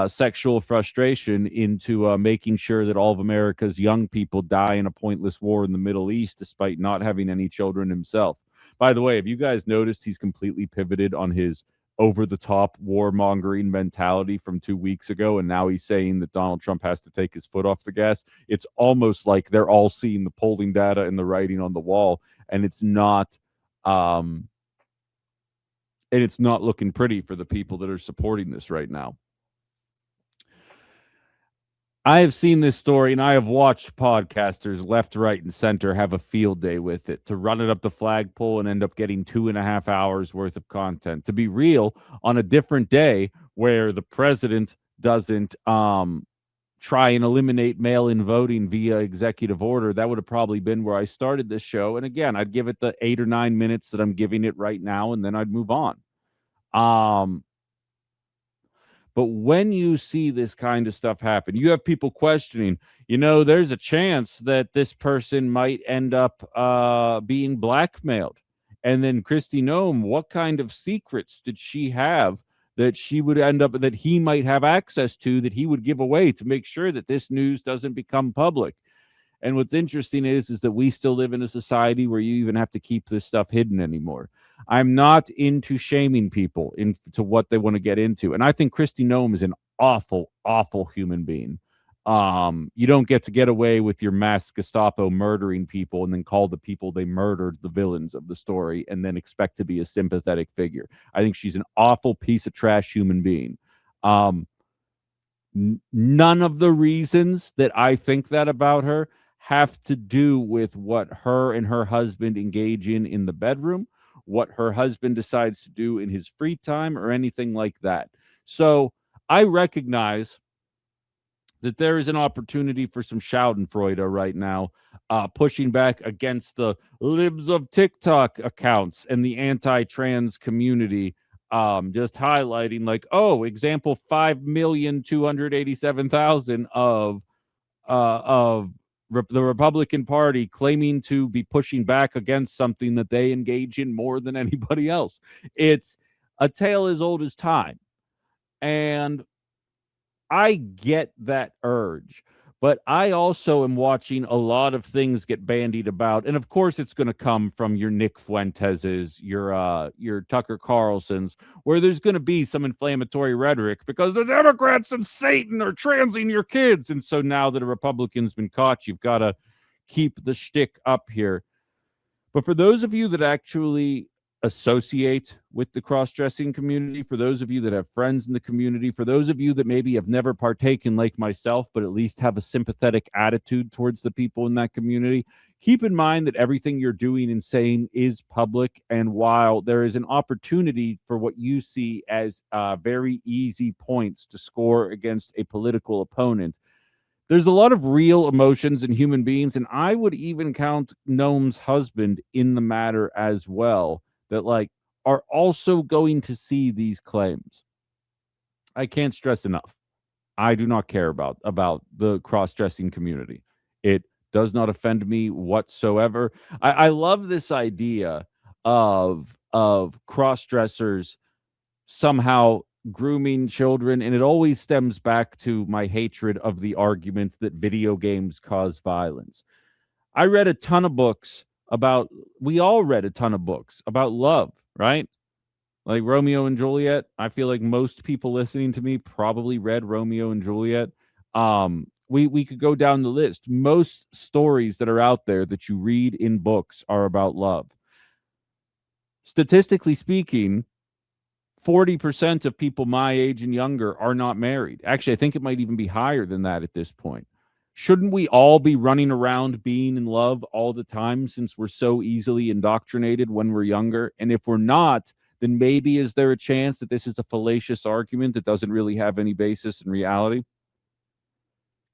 sexual frustration into making sure that all of America's young people die in a pointless war in the Middle East, despite not having any children himself. By the way, have you guys noticed he's completely pivoted on his over-the-top warmongering mentality from 2 weeks ago, and now he's saying that Donald Trump has to take his foot off the gas? It's almost like they're all seeing the polling data and the writing on the wall, and it's not looking pretty for the people that are supporting this right now. I have seen this story, and I have watched podcasters left, right, and center have a field day with it to run it up the flagpole and end up getting 2.5 hours worth of content. To be real, on a different day where the president doesn't try and eliminate mail-in voting via executive order, that would have probably been where I started this show. And again, I'd give it the 8 or 9 minutes that I'm giving it right now, and then I'd move on. But when you see this kind of stuff happen, you have people questioning, there's a chance that this person might end up being blackmailed. And then Kristi Noem, what kind of secrets did she have that she would end up, that he might have access to, that he would give away to make sure that this news doesn't become public? And what's interesting is that we still live in a society where you even have to keep this stuff hidden anymore. I'm not into shaming people into what they want to get into. And I think Kristi Noem is an awful, awful human being. You don't get away with your masked Gestapo murdering people and then call the people they murdered the villains of the story and then expect to be a sympathetic figure. I think she's an awful piece of trash human being. None of the reasons that I think that about her have to do with what her and her husband engage in the bedroom, what her husband decides to do in his free time, or anything like that. So I recognize that there is an opportunity for some Schadenfreude right now, pushing back against the libs of TikTok accounts and the anti-trans community, just highlighting like, oh, example 5,287,000 of the Republican Party claiming to be pushing back against something that they engage in more than anybody else. It's a tale as old as time. And I get that urge, but I also am watching a lot of things get bandied about. And of course, it's going to come from your Nick Fuenteses, your Tucker Carlsons, where there's going to be some inflammatory rhetoric because the Democrats and Satan are transing your kids. And so now that a Republican's been caught, you've got to keep the shtick up here. But for those of you that actually associate with the cross-dressing community, for those of you that have friends in the community, for those of you that maybe have never partaken like myself, but at least have a sympathetic attitude towards the people in that community, keep in mind that everything you're doing and saying is public. And while there is an opportunity for what you see as very easy points to score against a political opponent, there's a lot of real emotions in human beings, and I would even count Noam's husband in the matter as well, that like are also going to see these claims. I can't stress enough. I do not care about the cross-dressing community. It does not offend me whatsoever. I love this idea of cross-dressers somehow grooming children, and it always stems back to my hatred of the argument that video games cause violence. We all read a ton of books about love, right? Like Romeo and Juliet. I feel like most people listening to me probably read Romeo and Juliet. We could go down the list. Most stories that are out there that you read in books are about love. Statistically speaking, 40% of people my age and younger are not married. Actually, I think it might even be higher than that at this point. Shouldn't we all be running around being in love all the time since we're so easily indoctrinated when we're younger? And if we're not, then maybe is there a chance that this is a fallacious argument that doesn't really have any basis in reality?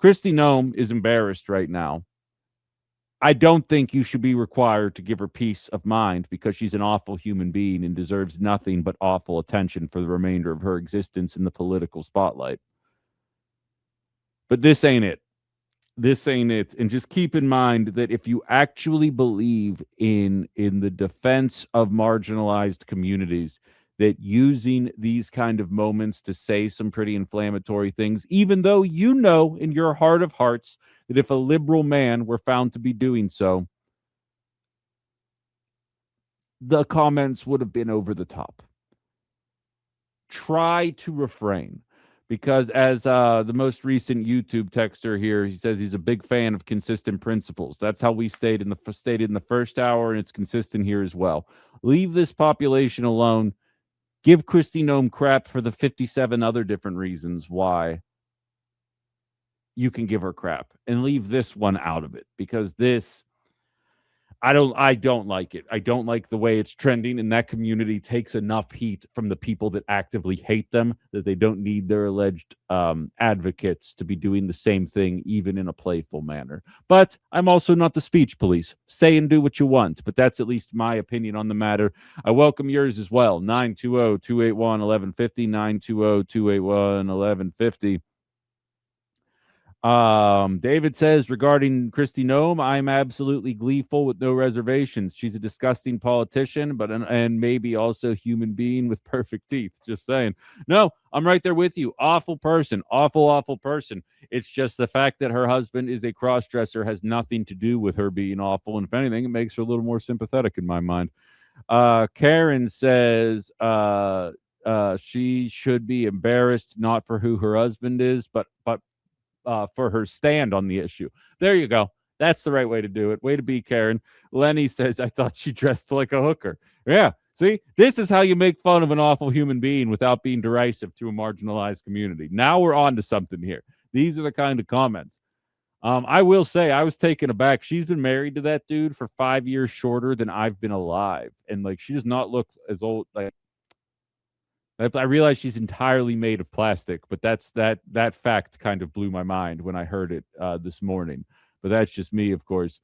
Kristi Noem is embarrassed right now. I don't think you should be required to give her peace of mind because she's an awful human being and deserves nothing but awful attention for the remainder of her existence in the political spotlight. But this ain't it. This ain't it. And just keep in mind that if you actually believe in the defense of marginalized communities, that using these kind of moments to say some pretty inflammatory things, even though you know in your heart of hearts that if a liberal man were found to be doing so, the comments would have been over the top. Try to refrain. Because as the most recent YouTube texter here, he says he's a big fan of consistent principles. That's how we stated in the first hour, and it's consistent here as well. Leave this population alone. Give Kristi Noem crap for the 57 other different reasons why you can give her crap, and leave this one out of it, because this, I don't like it. I don't like the way it's trending, and that community takes enough heat from the people that actively hate them that they don't need their alleged advocates to be doing the same thing, even in a playful manner. But I'm also not the speech police. Say and do what you want, but that's at least my opinion on the matter. I welcome yours as well. 920-281-1150, 920-281-1150. David says, regarding Kristi Noem, I'm absolutely gleeful with no reservations. She's a disgusting politician, but and maybe also human being with perfect teeth. Just saying. No, I'm right there with you. Awful person. Awful person. It's just the fact that her husband is a cross-dresser has nothing to do with her being awful. And if anything, it makes her a little more sympathetic in my mind. Karen says, she should be embarrassed, not for who her husband is, but for her stand on the issue. There you go. That's the right way to do it. Way to be, Karen. Lenny says, I thought she dressed like a hooker. Yeah. See, this is how you make fun of an awful human being without being derisive to a marginalized community. Now we're on to something here. These are the kind of comments. I will say I was taken aback. She's been married to that dude for 5 years shorter than I've been alive. And like she does not look as old. Like I realize she's entirely made of plastic, but that fact kind of blew my mind when I heard it this morning. But that's just me, of course.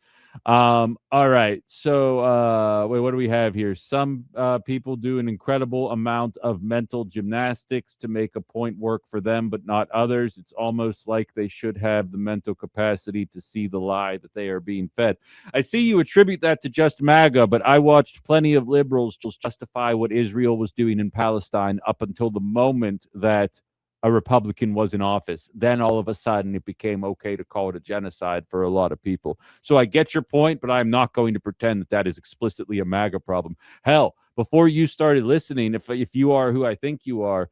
All right. So wait, what do we have here? Some people do an incredible amount of mental gymnastics to make a point work for them, but not others. It's almost like they should have the mental capacity to see the lie that they are being fed. I see you attribute that to just MAGA, but I watched plenty of liberals just justify what Israel was doing in Palestine up until the moment that a Republican was in office. Then all of a sudden it became okay to call it a genocide for a lot of people. So I get your point, but I'm not going to pretend that that is explicitly a MAGA problem. Hell, before you started listening, if you are who I think you are,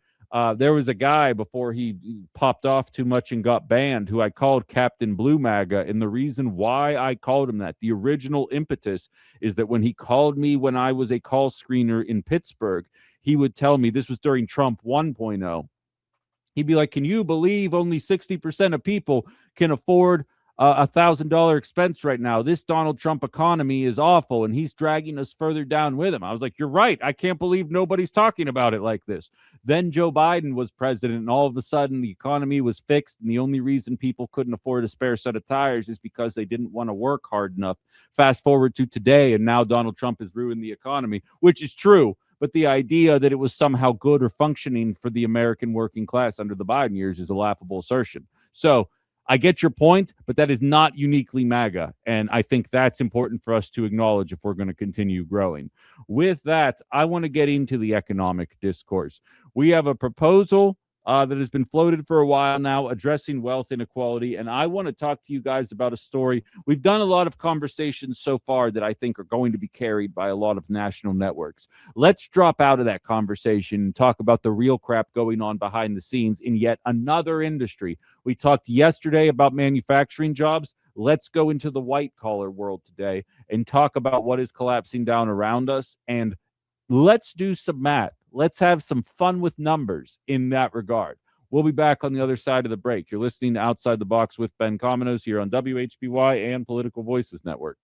there was a guy before he popped off too much and got banned who I called Captain Blue MAGA. And the reason why I called him that, the original impetus, is that when he called me when I was a call screener in Pittsburgh, he would tell me, this was during Trump 1.0, he'd be like, can you believe only 60% of people can afford $1,000 expense right now? This Donald Trump economy is awful, and he's dragging us further down with him. I was like, you're right. I can't believe nobody's talking about it like this. Then Joe Biden was president, and all of a sudden the economy was fixed, and the only reason people couldn't afford a spare set of tires is because they didn't want to work hard enough. Fast forward to today, and now Donald Trump has ruined the economy, which is true. But the idea that it was somehow good or functioning for the American working class under the Biden years is a laughable assertion. So I get your point, but that is not uniquely MAGA. And I think that's important for us to acknowledge if we're going to continue growing. With that, I want to get into the economic discourse. We have a proposal that has been floated for a while now, addressing wealth inequality. And I want to talk to you guys about a story. We've done a lot of conversations so far that I think are going to be carried by a lot of national networks. Let's drop out of that conversation and talk about the real crap going on behind the scenes in yet another industry. We talked yesterday about manufacturing jobs. Let's go into the white collar world today and talk about what is collapsing down around us. And let's do some math. Let's have some fun with numbers in that regard. We'll be back on the other side of the break. You're listening to Outside the Box with Ben Cominos here on WHBY and Political Voices Network.